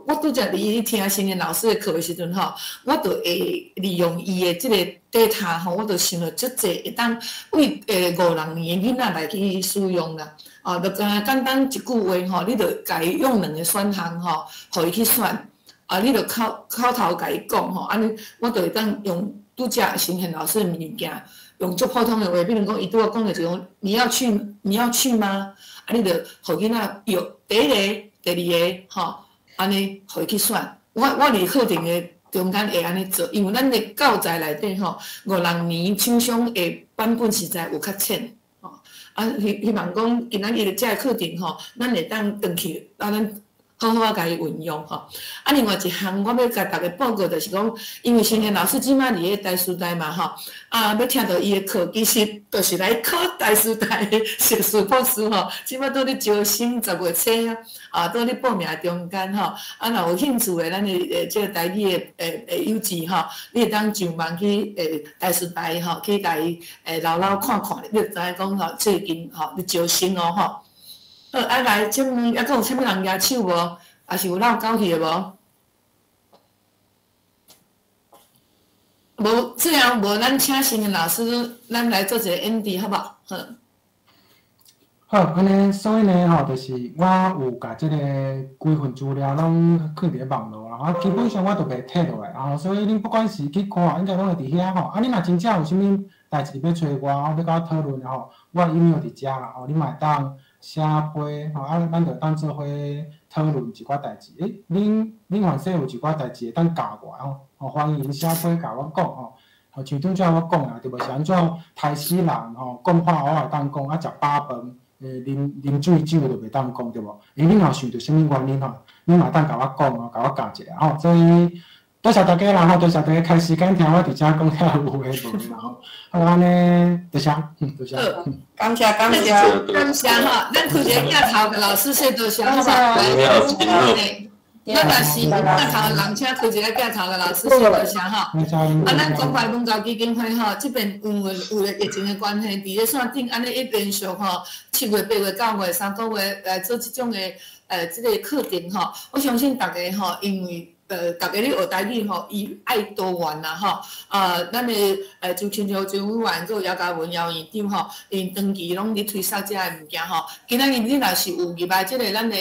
我拄则伫听新年老师的课的时阵吼，我就会利用伊的即个 data 吼，我就想了足济会当为5、6年的囡仔来去使用啦。啊，就简单一句话吼，你就家己用2个选项吼，互伊去选。啊，你就口头家己讲吼，安尼我就会当用拄则新年老师的物件。用足普通的话，比如讲，伊拄仔讲的就是讲，你要去吗？啊，你就互囡仔用第一个、第二个，吼，安尼互伊去选。我伫课程的中间会安尼做，因为咱的教材内底吼，5、6年厂商的版本实在有较浅，吼。啊，希望讲今仔日的这个课程吼，咱会当转去，啊，咱。好好甲伊运用吼，啊，另外一项我要甲大家报告就是讲，因为新年老师即摆伫咧台师大嘛吼，啊，要听到伊的课，其实就是来考台师大的硕士博士吼，即摆倒咧招生10月初啊，倒咧报名中间吼，啊，若有兴趣的，咱的即个台语的友志吼，你会当上网去台师大吼，去甲伊捞看看，你就知影讲吼，最近吼咧招生哦吼。好，啊来，请问还佫有啥物人举手无？还是有闹交去的无？无，这样无，咱请新的老师，咱来做一个 ending 好不好？好。好，安尼所以呢吼，就是我有甲即个规份资料拢放伫网络啦，基本上我都袂摕落来，所以恁不管是去看，应该拢会伫遐吼。恁若真正有啥物代志要找我，要甲我讨论吼，我 email 伫遮啦，恁嘛会当写批咱就当做伙讨论一寡代志。恁凡说有一寡代志会当教我欢迎写批甲我讲像拄则我讲啊，对无是安怎台西人讲话我会当讲，食饱饭。啉水酒就袂当讲对无？因为恁若想着啥物原因恁嘛当甲我讲甲我教一下所以多谢大家啦多谢大家开时间听我伫遮讲遐有诶无啦好安尼，多谢多谢。感谢咱开一个镜头嘅老师说多谢好吧？咱若是镜头嘅人，请开一个镜头嘅老师说多谢咱关怀文教基金会这边因为疫情的关系，伫咧线顶安尼一连续7月、8月、9月3个月来做这种的这个课程我相信大家因为大家咧学台语伊爱多元啦咱的周清潮周委员个姚嘉文姚院长因长期拢咧推销这个物件今仔日你若是有入来这个咱的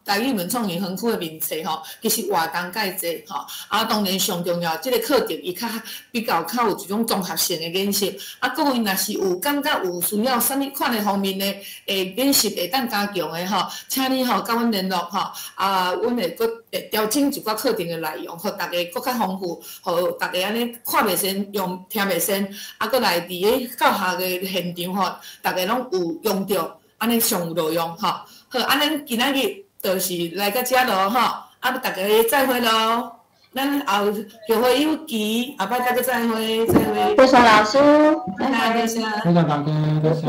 台语文创园园区的名册其实活动介济当然上重要，这个课程伊比较有一种综合性的演习各位若是有感觉有需要啥物款的方面的演习会当加强的请你甲阮联络阮会搁调整一寡课程的内容，互大家搁较丰富，互大家安尼看袂先用听袂先搁来伫咧教学的现场大家拢有用着，安尼上有路用好，安尼今仔日。就是来到遮咯大家再会咯，咱后后会有期，后摆大家再会，多谢老师，多谢大家，多谢。